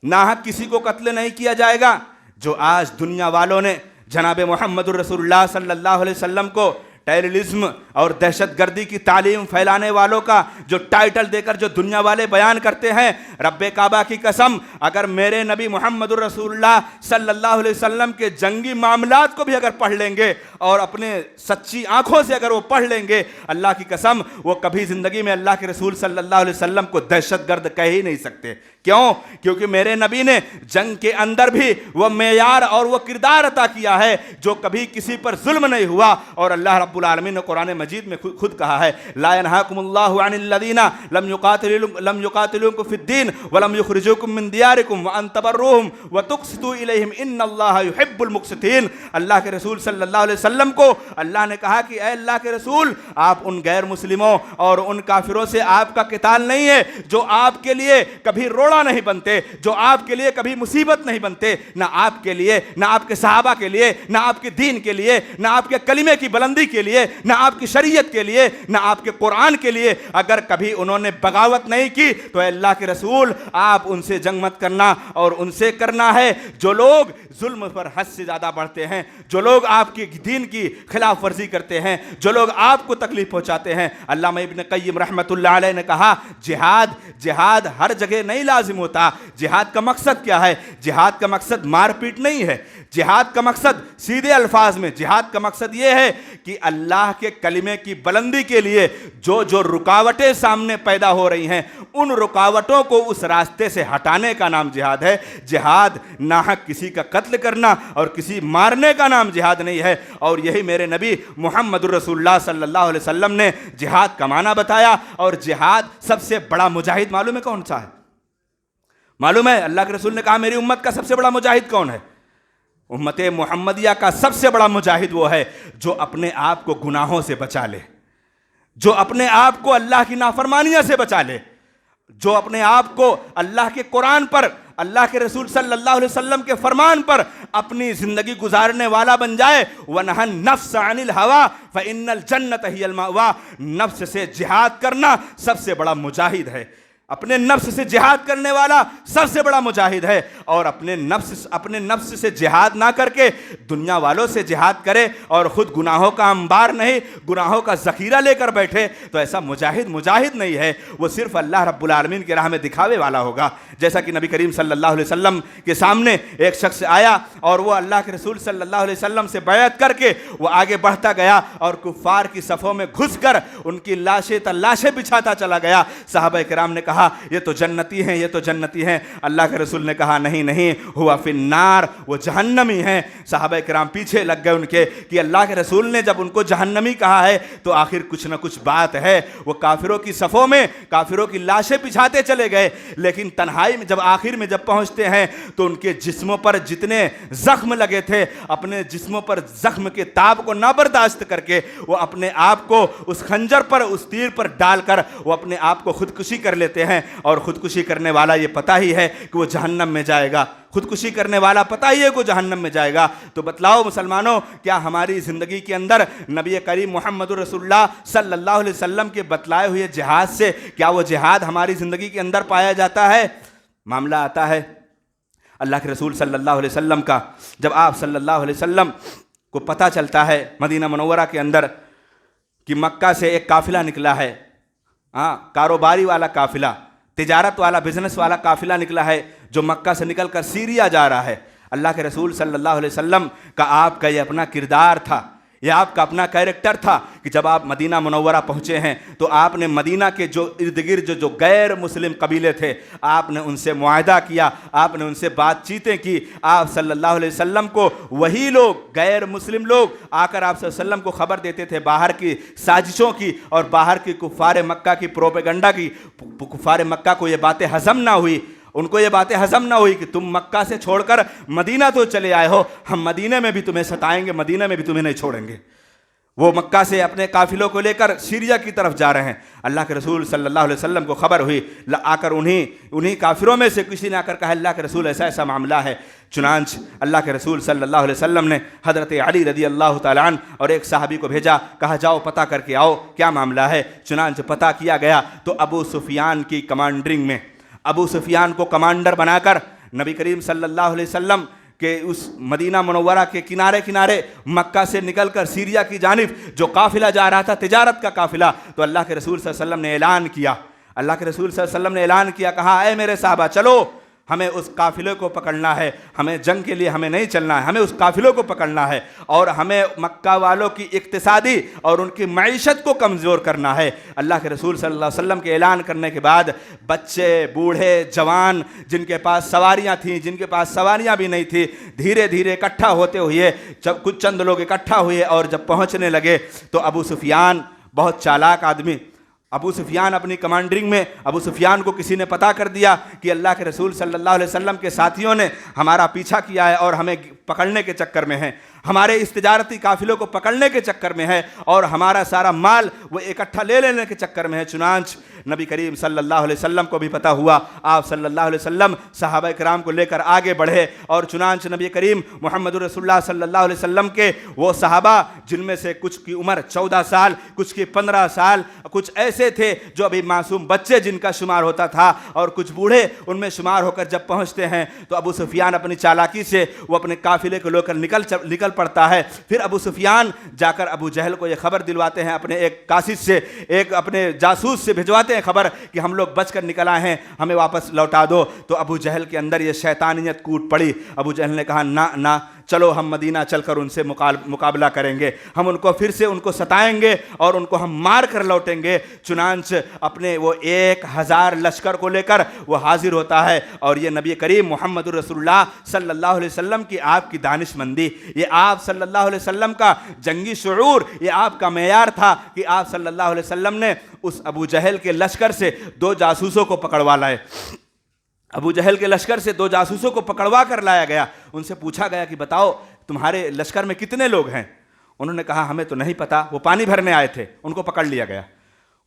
S1: ناحق کسی کو قتل نہیں کیا جائے گا۔ جو آج دنیا والوں نے جناب محمد الرسول اللہ صلی اللہ علیہ وسلم کو ٹیررزم اور دہشت گردی کی تعلیم پھیلانے والوں کا جو ٹائٹل دے کر جو دنیا والے بیان کرتے ہیں، رب کعبہ کی قسم اگر میرے نبی محمد الرسول اللہ صلی اللہ علیہ وسلم کے جنگی معاملات کو بھی اگر پڑھ لیں گے اور اپنے سچی آنکھوں سے اگر وہ پڑھ لیں گے، اللہ کی قسم وہ کبھی زندگی میں اللہ کے رسول صلی اللہ علیہ وسلم کو دہشت گرد کہہ ہی نہیں سکتے۔ کیوں؟ کیونکہ میرے نبی نے جنگ کے اندر بھی وہ معیار اور وہ کردار عطا کیا ہے جو کبھی کسی پر ظلم نہیں ہوا، اور اللہ رب العالمین نے قرآن مجید میں خود کہا ہے لا ينهاكم الله عن الذين لم يقاتلوكم في الدين ولم يخرجوكم من دياركم وان تبروهم وتقسطوا اليهم ان الله يحب المقسطين۔ اللہ کے رسول صلی اللہ علیہ وسلم کو اللہ نے کہا کہ اے اللہ کے رسول، آپ ان غیر مسلموں اور ان کافروں سے آپ کا قتال نہیں ہے جو آپ کے لیے کبھی روڑا نہیں بنتے، جو آپ کے لیے کبھی مصیبت نہیں بنتے، نہ آپ کے لیے، نہ آپ کے صحابہ کے لیے، نہ آپ کے دین کے لیے، نہ آپ کے کلمے کی بلندی کے لیے، نہ آپ کی شریعت کے لیے، نہ آپ کے قرآن کے لیے۔ اگر کبھی انہوں نے بغاوت نہیں کی تو اے اللہ کے رسول آپ ان سے جنگ مت کرنا، اور ان سے کرنا ہے جو لوگ ظلم پر حد سے زیادہ بڑھتے ہیں، جو لوگ آپ کی دین کی خلاف ورزی کرتے ہیں، جو لوگ آپ کو تکلیف پہنچاتے ہیں۔ علامہ ابن قیم رحمۃ اللہ علیہ نے کہا جہاد ہر جگہ نہیں لازم ہوتا۔ جہاد کا مقصد کیا ہے؟ جہاد کا مقصد مار پیٹ نہیں ہے، جہاد کا مقصد سیدھے الفاظ میں جہاد کا مقصد یہ ہے کہ اللہ کے کلمے کی بلندی کے لیے جو رکاوٹیں سامنے پیدا ہو رہی ہیں، ان رکاوٹوں کو اس راستے سے ہٹانے کا نام جہاد ہے۔ جہاد ناحق کسی کا قتل کرنا اور کسی مارنے کا نام جہاد نہیں ہے، اور یہی میرے نبی محمد الرسول اللہ صلی اللہ علیہ وسلم نے جہاد کا معنی بتایا۔ اور جہاد سب سے بڑا مجاہد معلوم ہے کون سا ہے؟ معلوم ہے اللہ کے رسول نے کہا میری امت کا سب سے بڑا مجاہد کون ہے؟ امت محمدیہ کا سب سے بڑا مجاہد وہ ہے جو اپنے آپ کو گناہوں سے بچا لے، جو اپنے آپ کو اللہ کی نافرمانیوں سے بچا لے، جو اپنے آپ کو اللہ کے قرآن پر، اللہ کے رسول صلی اللہ علیہ وسلم کے فرمان پر اپنی زندگی گزارنے والا بن جائے۔ وَنَهَا النَّفْسَ عَنِ الْهَوَىٰ فَإِنَّ الْجَنَّةَ هِيَ الْمَأْوَىٰ۔ نفس سے جہاد کرنا سب سے بڑا مجاہد ہے، اپنے نفس سے جہاد کرنے والا سب سے بڑا مجاہد ہے۔ اور اپنے نفس سے جہاد نہ کر کے دنیا والوں سے جہاد کرے اور خود گناہوں کا انبار نہیں، گناہوں کا ذخیرہ لے کر بیٹھے تو ایسا مجاہد نہیں ہے، وہ صرف اللہ رب العالمین کے راہ میں دکھاوے والا ہوگا۔ جیسا کہ نبی کریم صلی اللہ علیہ وسلم کے سامنے ایک شخص آیا اور وہ اللہ کے رسول صلی اللہ علیہ وسلم سے بیعت کر کے وہ آگے بڑھتا گیا اور کفار کی صفوں میں گھس کر ان کی لاشیں بچھاتا چلا گیا۔ صحابہ کرام نے کہا یہ تو جنتی ہیں، یہ تو جنتی ہیں۔ اللہ کے رسول نے کہا نہیں، ہوا فی النار، وہ جہنمی ہیں۔ صحابہ کرام پیچھے لگ گئے ان کے کہ اللہ کے رسول نے جب ان کو جہنمی کہا ہے تو آخر کچھ نہ کچھ بات ہے۔ وہ کافروں کی صفوں میں کافروں کی لاشیں بچھاتے چلے گئے، لیکن تنہائی میں جب آخر میں جب پہنچتے ہیں تو ان کے جسموں پر جتنے زخم لگے تھے، اپنے جسموں پر زخم کے تاب کو نہ برداشت کر کے وہ اپنے آپ کو اس خنجر پر، اس تیر پر ڈال کر وہ اپنے آپ کو خودکشی کر لیتے ہیں۔ اور خودکشی کرنے والا یہ پتہ ہی ہے کہ وہ جہنم میں جائے گا، خودکشی کرنے والا پتہ ہی ہے کہ وہ جہنم میں جائے گا۔ تو بتلاؤ مسلمانوں، کیا ہماری زندگی کے اندر نبی کریم محمد رسول اللہ صلی اللہ علیہ وسلم کے بتلائے ہوئے جہاد سے کیا وہ جہاد ہماری زندگی کے اندر پایا جاتا ہے؟ معاملہ آتا ہے اللہ کے رسول صلی اللہ علیہ وسلم کا، جب آپ صلی اللہ علیہ وسلم کو پتہ چلتا ہے مدینہ منورہ کے اندر کہ مکہ سے ایک قافلہ نکلا ہے، کاروباری والا قافلہ، تجارت والا، بزنس والا قافلہ نکلا ہے جو مکہ سے نکل کر سیریا جا رہا ہے۔ اللہ کے رسول صلی اللہ علیہ وسلم کا آپ کا یہ اپنا کردار تھا، یہ آپ کا اپنا کیریکٹر تھا کہ جب آپ مدینہ منورہ پہنچے ہیں تو آپ نے مدینہ کے جو ارد گرد جو غیر مسلم قبیلے تھے آپ نے ان سے معاہدہ کیا، آپ نے ان سے بات چیتیں کی۔ آپ صلی اللہ علیہ وسلم کو وہی لوگ، غیر مسلم لوگ آ کر آپ صلی اللہ علیہ وسلم کو خبر دیتے تھے باہر کی سازشوں کی اور باہر کی کفار مکہ کی پروپیگنڈا کی۔ کفار مکہ کو یہ باتیں ہضم نہ ہوئی، ان کو یہ باتیں ہضم نہ ہوئی کہ تم مکہ سے چھوڑ کر مدینہ تو چلے آئے ہو، ہم مدینہ میں بھی تمہیں ستائیں گے، مدینہ میں بھی تمہیں نہیں چھوڑیں گے۔ وہ مکہ سے اپنے قافلوں کو لے کر سیریا کی طرف جا رہے ہیں۔ اللہ کے رسول صلی اللہ علیہ وسلم کو خبر ہوئی، آ کر انہی کافروں میں سے کسی نے آ کر کہا اللہ کے رسول ایسا ایسا معاملہ ہے۔ چنانچہ اللہ کے رسول صلی اللہ علیہ وسلم نے حضرت علی رضی اللہ تعالیٰ عنہ اور ایک صحابی کو بھیجا، کہا جاؤ پتہ کر کے آؤ کیا معاملہ ہے۔ چنانچہ پتہ کیا گیا تو ابو سفیان کی کمانڈرنگ میں، ابو سفیان کو کمانڈر بنا کر نبی کریم صلی اللہ علیہ وسلم کہ اس مدینہ منورہ کے کنارے کنارے مکہ سے نکل کر سیریا کی جانب جو قافلہ جا رہا تھا تجارت کا قافلہ، تو اللہ کے رسول صلی اللہ علیہ وسلم نے اعلان کیا، اللہ کے رسول صلی اللہ علیہ وسلم نے اعلان کیا، کہا اے میرے صحابہ چلو، ہمیں اس قافلے کو پکڑنا ہے، ہمیں جنگ کے لیے ہمیں نہیں چلنا ہے، ہمیں اس قافلے کو پکڑنا ہے، اور ہمیں مکہ والوں کی اقتصادی اور ان کی معیشت کو کمزور کرنا ہے۔ اللہ کے رسول صلی اللہ علیہ وسلم کے اعلان کرنے کے بعد بچے، بوڑھے، جوان، جن کے پاس سواریاں تھیں، جن کے پاس سواریاں بھی نہیں تھیں، دھیرے دھیرے اکٹھا ہوتے ہوئے جب کچھ چند لوگ اکٹھا ہوئے اور جب پہنچنے لگے تو ابو سفیان بہت چالاک آدمی، ابو سفیان اپنی کمانڈرنگ میں ابو سفیان کو کسی نے پتہ کر دیا کہ اللہ کے رسول صلی اللہ علیہ وسلم کے ساتھیوں نے ہمارا پیچھا کیا ہے اور ہمیں پکڑنے کے چکر میں ہیں، ہمارے اس تجارتی قافلوں کو پکڑنے کے چکر میں ہے اور ہمارا سارا مال وہ اکٹھا لے لینے کے چکر میں ہے۔ چنانچہ نبی کریم صلی اللہ علیہ وسلم کو بھی پتہ ہوا، آپ صلی اللہ علیہ وسلم صحابہ کرام کو لے کر آگے بڑھے، اور چنانچہ نبی کریم محمد رسول اللہ صلی اللہ علیہ وسلم کے وہ صحابہ جن میں سے کچھ کی عمر 14 سال، کچھ کی 15 سال، کچھ ایسے تھے جو ابھی معصوم بچے جن کا شمار ہوتا تھا، اور کچھ بوڑھے ان میں شمار ہو کر جب پہنچتے ہیں تو ابو سفیان اپنی چالاکی سے وہ اپنے قافلے کو لے کر نکل پڑتا ہے۔ پھر ابو سفیان جا کر ابو جہل کو یہ خبر دلواتے ہیں، اپنے ایک قاصد سے، ایک اپنے جاسوس سے بھجواتے ہیں خبر کہ ہم لوگ بچ کر نکل آئے ہیں، ہمیں واپس لوٹا دو۔ تو ابو جہل کے اندر یہ شیطانیت کوٹ پڑی، ابو جہل نے کہا نہ چلو ہم مدینہ چل کر ان سے مقابلہ کریں گے، ہم ان کو پھر سے ان کو ستائیں گے اور ان کو ہم مار کر لوٹیں گے۔ چنانچہ اپنے وہ 1000 لشکر کو لے کر وہ حاضر ہوتا ہے، اور یہ نبی کریم محمد رسول اللہ صلی اللہ علیہ وسلم کی آپ کی دانش مندی، یہ آپ صلی اللہ علیہ وسلم کا جنگی شعور، یہ آپ کا معیار تھا کہ آپ صلی اللہ علیہ وسلم نے اس ابو جہل کے لشکر سے 2 جاسوسوں کو پکڑوا لائے۔ ابو جہل کے لشکر سے 2 جاسوسوں کو پکڑوا کر لایا گیا، ان سے پوچھا گیا کہ بتاؤ تمہارے لشکر میں کتنے لوگ ہیں؟ انہوں نے کہا ہمیں تو نہیں پتا، وہ پانی بھرنے آئے تھے، ان کو پکڑ لیا گیا۔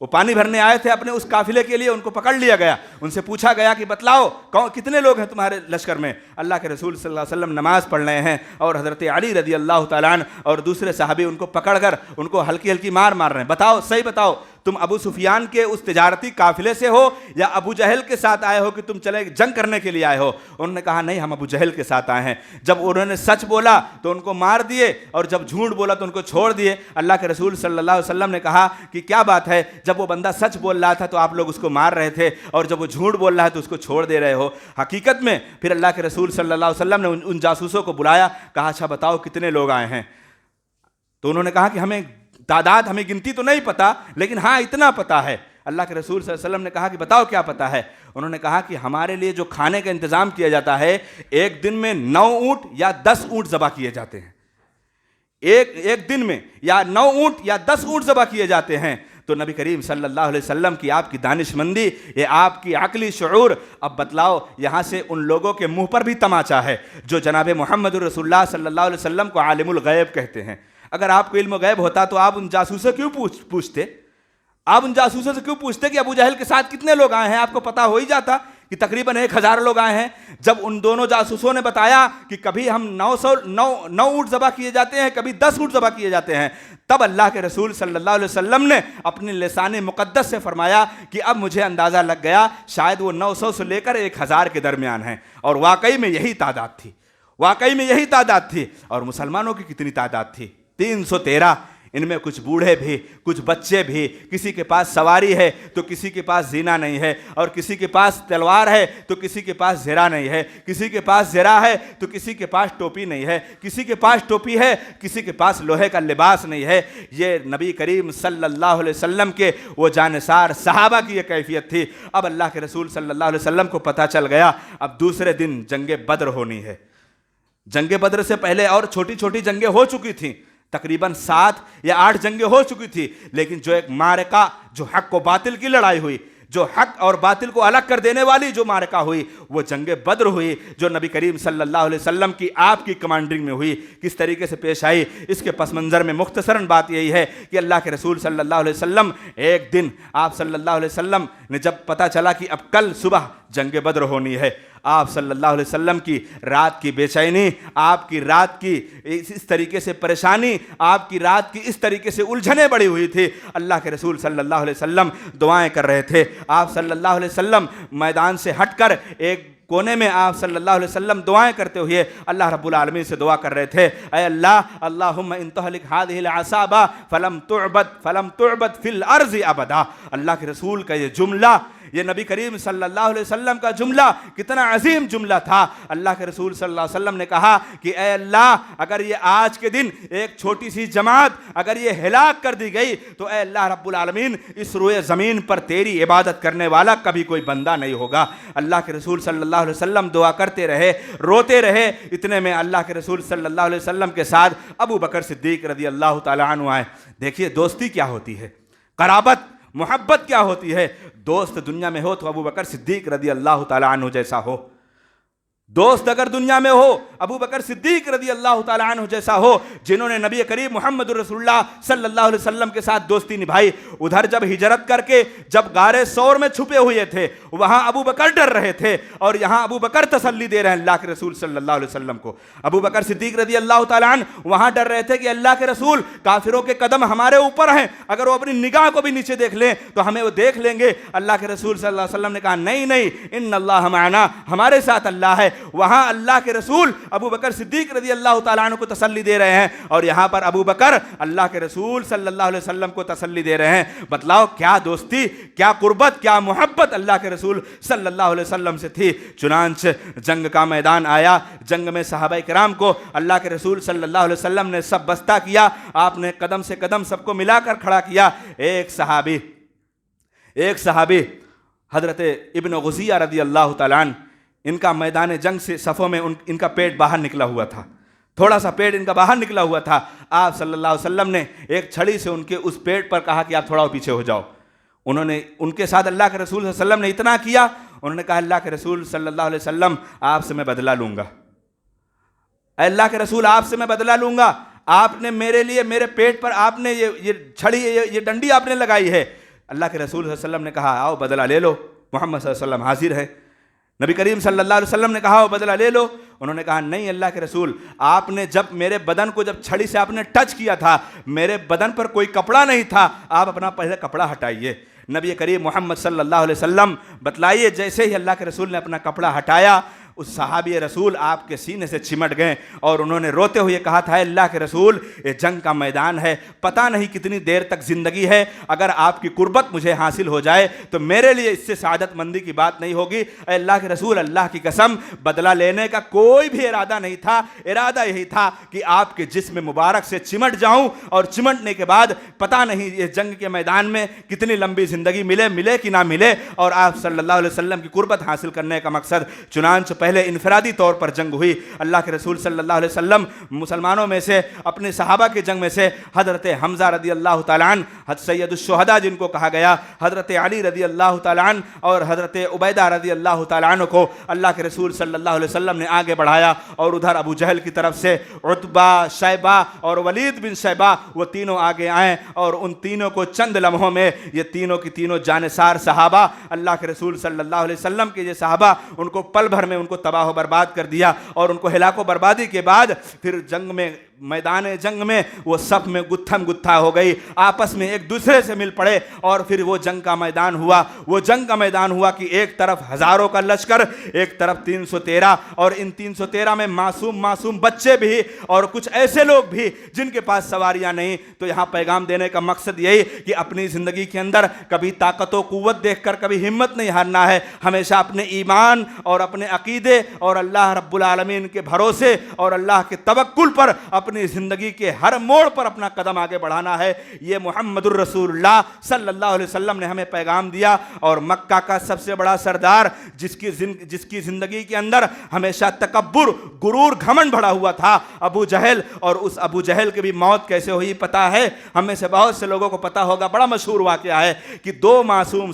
S1: وہ پانی بھرنے آئے تھے اپنے اس قافلے کے لیے، ان کو پکڑ لیا گیا۔ ان سے پوچھا گیا کہ بتلاؤ کتنے لوگ ہیں تمہارے لشکر میں؟ اللہ کے رسول صلی اللہ علیہ وسلم نماز پڑھ رہے ہیں، اور حضرت علی رضی اللہ تعالیٰ عنہ اور دوسرے صحابی ان کو پکڑ کر ان کو ہلکی ہلکی مار رہے ہیں۔ بتاؤ، صحیح بتاؤ، تم ابو سفیان کے اس تجارتی قافلے سے ہو یا ابو جہل کے ساتھ آئے ہو کہ تم چلے جنگ کرنے کے لیے آئے ہو؟ انہوں نے کہا نہیں، ہم ابو جہل کے ساتھ آئے ہیں۔ جب انہوں نے سچ بولا تو ان کو مار دیے، اور جب جھوٹ بولا تو ان کو چھوڑ دیے۔ اللہ کے رسول صلی اللہ علیہ وسلم نے کہا کہ کیا بات ہے، جب وہ بندہ سچ بول رہا تھا تو آپ لوگ اس کو مار رہے تھے، اور جب وہ جھوٹ بول رہا ہے تو اس کو چھوڑ دے رہے ہو؟ حقیقت میں پھر اللہ کے رسول صلی اللہ علیہ وسلم نے ان جاسوسوں کو بلایا، کہا اچھا بتاؤ کتنے لوگ آئے ہیں؟ تو انہوں نے کہا کہ ہمیں تعداد، ہمیں گنتی تو نہیں پتا، لیکن ہاں اتنا پتا ہے۔ اللہ کے رسول صلی اللہ علیہ وسلم نے کہا کہ بتاؤ کیا پتا ہے؟ انہوں نے کہا کہ ہمارے لیے جو کھانے کا انتظام کیا جاتا ہے، ایک دن میں 9 اونٹ یا 10 اونٹ ذبح کیے جاتے ہیں، ایک دن میں یا 9 اونٹ یا 10 اونٹ ذبح کیے جاتے ہیں۔ تو نبی کریم صلی اللہ علیہ وسلم کی آپ کی دانش مندی، یہ آپ کی عقلی شعور۔ اب بتلاؤ، یہاں سے ان لوگوں کے منہ پر بھی تماچا ہے جو جناب محمد رسول اللہ صلی اللہ علیہ وسلم کو عالم الغیب کہتے ہیں۔ اگر آپ کو علم غیب ہوتا تو آپ ان جاسوسوں کیوں پوچھتے؟ آپ ان جاسوسوں سے کیوں پوچھتے کہ ابو جہل کے ساتھ کتنے لوگ آئے ہیں؟ آپ کو پتا ہو ہی جاتا کہ تقریباً 1000 لوگ آئے ہیں۔ جب ان دونوں جاسوسوں نے بتایا کہ کبھی ہم 9 اونٹ ذبح کیے جاتے ہیں، کبھی 10 اونٹ ذبح کیے جاتے ہیں، تب اللہ کے رسول صلی اللہ علیہ وسلم نے اپنے لسان مقدس سے فرمایا کہ اب مجھے اندازہ لگ گیا شاید وہ 900 سے لے کر 1000 کے درمیان ہیں، اور واقعی میں یہی تعداد تھی، واقعی میں یہی تعداد تھی۔ اور مسلمانوں کی کتنی تعداد تھی؟ 313۔ ان میں کچھ بوڑھے بھی، کچھ بچے بھی، کسی کے پاس سواری ہے تو کسی کے پاس زینہ نہیں ہے، اور کسی کے پاس تلوار ہے تو کسی کے پاس زرہ نہیں ہے، کسی کے پاس زرہ ہے تو کسی کے پاس ٹوپی نہیں ہے، کسی کے پاس ٹوپی ہے کسی کے پاس لوہے کا لباس نہیں ہے۔ یہ نبی کریم صلی اللہ علیہ وسلم کے وہ جانثار صحابہ کی یہ کیفیت تھی۔ اب اللہ کے رسول صلی اللہ علیہ وسلم کو پتہ چل گیا اب دوسرے دن جنگ بدر ہونی ہے۔ جنگ بدر سے پہلے اور چھوٹی چھوٹی جنگیں ہو چکی تھیں، تقریباً 7 یا 8 جنگیں ہو چکی تھی، لیکن جو ایک معرکہ، جو حق و باطل کی لڑائی ہوئی، جو حق اور باطل کو الگ کر دینے والی جو معرکہ ہوئی، وہ جنگ بدر ہوئی، جو نبی کریم صلی اللہ علیہ وسلم کی آپ کی کمانڈنگ میں ہوئی۔ کس طریقے سے پیش آئی، اس کے پس منظر میں مختصراً بات یہی ہے کہ اللہ کے رسول صلی اللہ علیہ وسلم ایک دن آپ صلی اللہ علیہ وسلم نے جب پتہ چلا کہ اب کل صبح جنگ بدر ہونی ہے، آپ صلی اللہ علیہ وسلم کی رات کی بے چینی، آپ کی رات کی اس طریقے سے پریشانی، آپ کی رات کی اس طریقے سے الجھنیں بڑی ہوئی تھی، اللہ کے رسول صلی اللہ علیہ وسلم دعائیں کر رہے تھے۔ آپ صلی اللہ علیہ وسلم میدان سے ہٹ کر ایک کونے میں آپ صلی اللہ علیہ وسلم دعائیں کرتے ہوئے اللہ رب العالمین سے دعا کر رہے تھے، اے اللہ، اللہم ان تہلک ہذہ العصابہ فلم تعبد فی الارض ابدا۔ اللہ کے رسول کا یہ جملہ، یہ نبی کریم صلی اللہ علیہ وسلم کا جملہ کتنا عظیم جملہ تھا۔ اللہ کے رسول صلی اللہ علیہ وسلم نے کہا کہ اے اللہ، اگر یہ آج کے دن ایک چھوٹی سی جماعت اگر یہ ہلاک کر دی گئی تو اے اللہ رب العالمین اس روئے زمین پر تیری عبادت کرنے والا کبھی کوئی بندہ نہیں ہوگا۔ اللہ کے رسول صلی اللہ علیہ وسلم دعا کرتے رہے، روتے رہے۔ اتنے میں اللہ کے رسول صلی اللہ علیہ وسلم کے ساتھ ابو بکر صدیق رضی اللہ تعالیٰ عنہ آئے۔ دیکھیے دوستی کیا ہوتی ہے، قرابت محبت کیا ہوتی ہے۔ دوست دنیا میں ہو تو ابو بکر صدیق رضی اللہ تعالیٰ عنہ جیسا ہو، دوست اگر دنیا میں ہو ابو بکر صدیق رضی اللہ تعالیٰ عنہ جیسا ہو، جنہوں نے نبی کریم محمد رسول اللہ صلی اللہ علیہ وسلم کے ساتھ دوستی نبھائی۔ ادھر جب ہجرت کر کے جب غار ثور میں چھپے ہوئے تھے وہاں ابو بکر ڈر رہے تھے، اور یہاں ابو بکر تسلی دے رہے ہیں اللہ کے رسول صلی اللہ علیہ وسلم کو۔ ابو بکر صدیق رضی اللہ تعالیٰ عنہ وہاں ڈر رہے تھے کہ اللہ کے رسول کافروں کے قدم ہمارے اوپر ہیں، اگر وہ اپنی نگاہ کو بھی نیچے دیکھ لیں تو ہمیں وہ دیکھ لیں گے۔ اللہ کے رسول صلی اللہ علیہ وسلم نے کہا نہیں نہیں، ان اللہ معنا، ہمارے ساتھ اللہ ہے۔ وہاں اللہ کے رسول ابو بکر صدیق رضی اللہ تعالیٰ عنہ کو تسلی دے رہے ہیں، اور یہاں پر ابو بکر اللہ کے رسول صلی اللہ علیہ وسلم کو تسلی دے رہے ہیں۔ بتلاؤ کیا دوستی، کیا قربت، کیا محبت اللہ کے رسول صلی اللہ علیہ وسلم سے تھی۔ چنانچہ جنگ کا میدان آیا، جنگ میں صحابہ کرام کو اللہ کے رسول صلی اللہ علیہ وسلم نے سب بستہ کیا، آپ نے قدم سے قدم سب کو ملا کر کھڑا کیا۔ ایک صحابی حضرت ابن غزیہ رضی اللہ تعالیٰ عنہ، ان کا میدان جنگ سے صفوں میں ان کا پیٹ باہر نکلا ہوا تھا، تھوڑا سا پیٹ ان کا باہر نکلا ہوا تھا۔ آپ صلی اللہ علیہ وسلم نے ایک چھڑی سے ان کے اس پیٹ پر کہا کہ آپ تھوڑا پیچھے ہو جاؤ۔ انہوں نے ان کے ساتھ اللہ کے رسول صلی اللہ علیہ وسلم نے اتنا کیا، انہوں نے کہا اللہ کے رسول صلی اللہ علیہ وسلم آپ سے میں بدلہ لوں گا، اے اللہ کے رسول آپ سے میں بدلہ لوں گا، آپ نے میرے لیے میرے پیٹ پر آپ نے یہ چھڑی، یہ ڈنڈی آپ نے لگائی ہے۔ اللہ کے رسول صلی اللہ علیہ وسلم نے کہا آؤ بدلہ لے لو، محمد صلی اللہ علیہ وسلم حاضر ہے۔ نبی کریم صلی اللہ علیہ وسلم نے کہا وہ بدلہ لے لو، انہوں نے کہا نہیں اللہ کے رسول، آپ نے جب میرے بدن کو جب چھڑی سے آپ نے ٹچ کیا تھا، میرے بدن پر کوئی کپڑا نہیں تھا، آپ اپنا پہلے کپڑا ہٹائیے۔ نبی کریم محمد صلی اللہ علیہ وسلم بتلائیے، جیسے ہی اللہ کے رسول نے اپنا کپڑا ہٹایا، اس صحابی رسول آپ کے سینے سے چمٹ گئے اور انہوں نے روتے ہوئے کہا تھا اللہ کے رسول یہ جنگ کا میدان ہے، پتہ نہیں کتنی دیر تک زندگی ہے، اگر آپ کی قربت مجھے حاصل ہو جائے تو میرے لیے اس سے سعادت مندی کی بات نہیں ہوگی۔ اے اللہ کے رسول، اللہ کی قسم بدلہ لینے کا کوئی بھی ارادہ نہیں تھا، ارادہ یہی تھا کہ آپ کے جسم مبارک سے چمٹ جاؤں، اور چمٹنے کے بعد پتہ نہیں یہ جنگ کے میدان میں کتنی لمبی زندگی ملے کہ نہ ملے، اور آپ صلی اللہ علیہ وسلم کی قربت حاصل کرنے کا مقصد۔ چنانچہ پہلے انفرادی طور پر جنگ ہوئی، اللہ کے رسول صلی اللہ علیہ وسلم مسلمانوں میں سے اپنے صحابہ کے جنگ میں سے حضرت حمزہ رضی اللہ تعالیٰ عنہ، حضرت سید الشہداء جن کو کہا گیا، حضرت علی رضی اللہ تعالیٰ عنہ اور حضرت عبیدہ رضی اللہ تعالیٰ عنہ کو اللہ کے رسول صلی اللہ علیہ وسلم نے آگے بڑھایا، اور ادھر ابو جہل کی طرف سے عتبہ، شیبہ اور ولید بن شیبہ وہ تینوں آگے آئیں، اور ان تینوں کو چند لمحوں میں یہ تینوں کی تینوں جانثار صحابہ، اللہ کے رسول صلی اللہ علیہ وسلم کے یہ صحابہ، ان کو پل بھر میں ان کو تباہ و برباد کر دیا، اور ان کو ہلاک و بربادی کے بعد پھر جنگ میں، میدان جنگ میں وہ صف میں گتھم گتھا ہو گئی، آپس میں ایک دوسرے سے مل پڑے، اور پھر وہ جنگ کا میدان ہوا۔ وہ جنگ کا میدان ہوا کہ ایک طرف ہزاروں کا لشکر، ایک طرف 313، اور ان 313 میں معصوم بچے بھی اور کچھ ایسے لوگ بھی جن کے پاس سواریاں نہیں۔ تو یہاں پیغام دینے کا مقصد یہی کہ اپنی زندگی کے اندر کبھی طاقت و قوت دیکھ کر کبھی ہمت نہیں ہارنا ہے، ہمیشہ اپنے ایمان اور اپنے عقیدے اور اللہ رب العالمین کے بھروسے اور اللہ کے توکل پر اپنی زندگی کے ہر موڑ پر اپنا قدم آگے بڑھانا ہے۔ یہ محمد الرسول اللہ صلی اللہ علیہ وسلم نے ہمیں پیغام دیا، اور مکہ کا سب سے بڑا سردار جس کی زندگی کے اندر ہمیشہ تکبر، غرور، گھمنڈ بڑھا ہوا تھا، ابو جہل، اور اس ابو جہل کی بھی موت کیسے ہوئی پتہ ہے؟ ہم میں سے بہت سے لوگوں کو پتہ ہوگا، بڑا مشہور واقعہ ہے کہ دو معصوم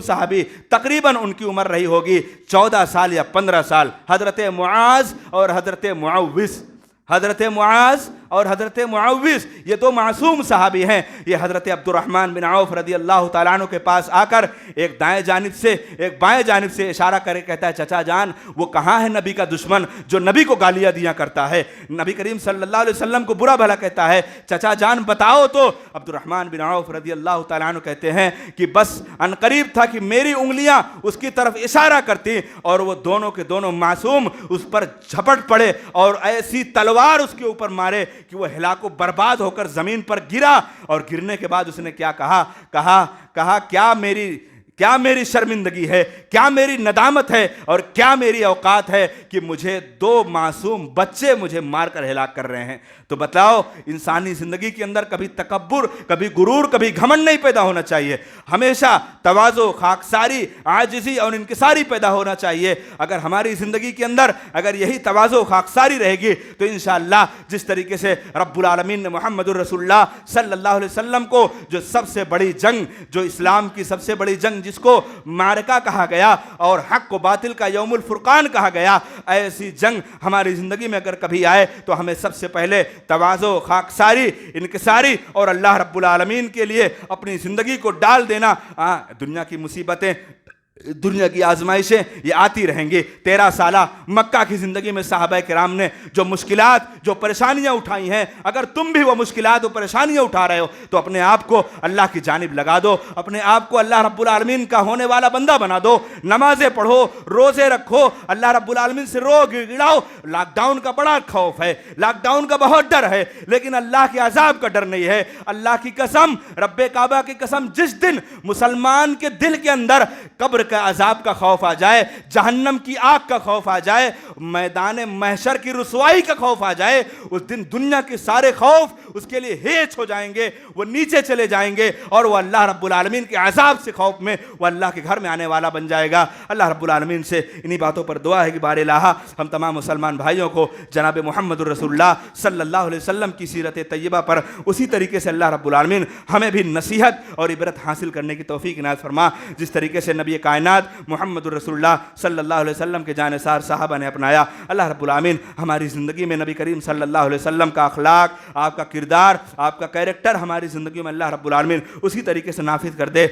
S1: صحابی تقریباً ان کی عمر رہی ہوگی 14 سال یا 15 سال، حضرت معاذ اور حضرت معوذ۔ حضرت معاذ اور حضرت معوذ یہ دو معصوم صحابی ہیں. یہ حضرت عبد الرحمن بن عوف رضی اللہ تعالیٰ عنہ کے پاس آ کر ایک دائیں جانب سے ایک بائیں جانب سے اشارہ کرے کہتا ہے چچا جان وہ کہاں ہے نبی کا دشمن جو نبی کو گالیاں دیا کرتا ہے, نبی کریم صلی اللہ علیہ وسلم کو برا بھلا کہتا ہے, چچا جان بتاؤ تو. عبد الرحمن بن عوف رضی اللہ تعالیٰ عنہ کہتے ہیں کہ بس ان قریب تھا کہ میری انگلیاں اس کی طرف اشارہ کرتی اور وہ دونوں کے دونوں معصوم اس پر جھپٹ پڑے اور ایسی تلوار اس کے اوپر مارے کہ وہ ہلاک و برباد ہو کر زمین پر گرا. اور گرنے کے بعد اس نے کیا کہا کیا میری شرمندگی ہے, کیا میری ندامت ہے اور کیا میری اوقات ہے کہ مجھے دو معصوم بچے مجھے مار کر ہلاک کر رہے ہیں. تو بتلاؤ انسانی زندگی کے اندر کبھی تکبر, کبھی غرور, کبھی گھمنڈ نہیں پیدا ہونا چاہیے. ہمیشہ تواضع, خاکساری, عاجزی اور انکساری پیدا ہونا چاہیے. اگر ہماری زندگی کے اندر اگر یہی تواضع خاکساری رہے گی تو انشاءاللہ جس طریقے سے رب العالمین نے محمد الرسول اللہ صلی اللہ علیہ وسلم کو جو سب سے بڑی جنگ, جو اسلام کی سب سے بڑی جنگ جس کو معرکہ کہا گیا اور حق و باطل کا یوم الفرقان کہا گیا, ایسی جنگ ہماری زندگی میں اگر کبھی آئے تو ہمیں سب سے پہلے تواضع, خاکساری, انکساری اور اللہ رب العالمین کے لیے اپنی زندگی کو ڈال دینا. دنیا کی مصیبتیں, دنیا کی آزمائشیں یہ آتی رہیں گی. 13 سالہ مکہ کی زندگی میں صحابہ کرام نے جو مشکلات, جو پریشانیاں اٹھائی ہیں, اگر تم بھی وہ مشکلات و پریشانیاں اٹھا رہے ہو تو اپنے آپ کو اللہ کی جانب لگا دو, اپنے آپ کو اللہ رب العالمین کا ہونے والا بندہ بنا دو. نمازیں پڑھو, روزے رکھو, اللہ رب العالمین سے رو گڑاؤ. لاک ڈاؤن کا بڑا خوف ہے, لاک ڈاؤن کا بہت ڈر ہے, لیکن اللہ کے عذاب کا ڈر نہیں ہے. اللہ کی قسم, رب کعبہ کی قسم, جس دن مسلمان کے دل کے اندر قبر کا عذاب کا خوف آ جائے, جہنم کی آگ کا خوف آ جائے, میدان محشر کی رسوائی کا خوف آ جائے, اس دن دنیا کے سارے خوف اس کے لیے ہیچ ہو جائیں گے, وہ نیچے چلے جائیں گے اور وہ اللہ رب العالمین کے عذاب سے خوف میں وہ اللہ کے گھر میں آنے والا بن جائے گا. اللہ رب العالمین سے انہی باتوں پر دعا ہے کہ بار الہ ہم تمام مسلمان بھائیوں کو جناب محمد الرسول اللہ صلی اللہ علیہ وسلم کی سیرت طیبہ پر اسی طریقے سے اللہ رب العالمین ہمیں بھی نصیحت اور عبرت حاصل کرنے کی توفیق عنایت فرما جس طریقے سے نبی کائنات محمد الرسول اللہ صلی اللہ علیہ وسلم کے جانثار صحابہ نے اپنایا. اللہ رب العالمین ہماری زندگی میں نبی کریم صلی اللہ علیہ وسلم کا اخلاق, آپ کا کردار, آپ کا کیریکٹر ہماری زندگی میں اللہ رب العالمین اسی طریقے سے نافذ کر دے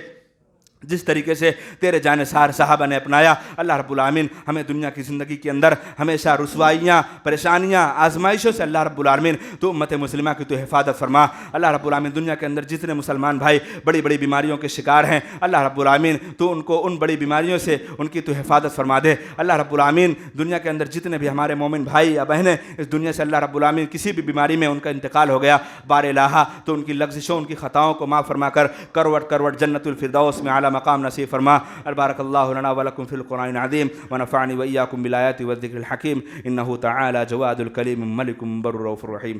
S1: جس طریقے سے تیرے جانثار صحابہ نے اپنایا. اللہ رب العالمین ہمیں دنیا کی زندگی کے اندر ہمیشہ رسوائیاں, پریشانیاں, آزمائشوں سے اللہ رب العالمین تو امت مسلمہ کی تو حفاظت فرما. اللہ رب العالمین دنیا کے اندر جتنے مسلمان بھائی بڑی بڑی بیماریوں کے شکار ہیں, اللہ رب العالمین تو ان کو ان بڑی بیماریوں سے ان کی تو حفاظت فرما دے. اللہ رب العالمین دنیا کے اندر جتنے بھی ہمارے مومن بھائی یا بہنیں اس دنیا سے اللہ رب العالمین کسی بھی بیماری میں ان کا انتقال ہو گیا, بار الہ تو ان کی لغزشوں, ان کی خطاؤں کو معاف فرما کر کروٹ کروٹ جنت الفردوس میں اعلیٰ مقام نصیب فرما. بارک اللہ لنا ولکم فی القرآن العظیم ونفعنی وإیاکم بالآیات والذکر الحکیم انہ تعالی جواد الکریم ملک بر رؤوف رحیم.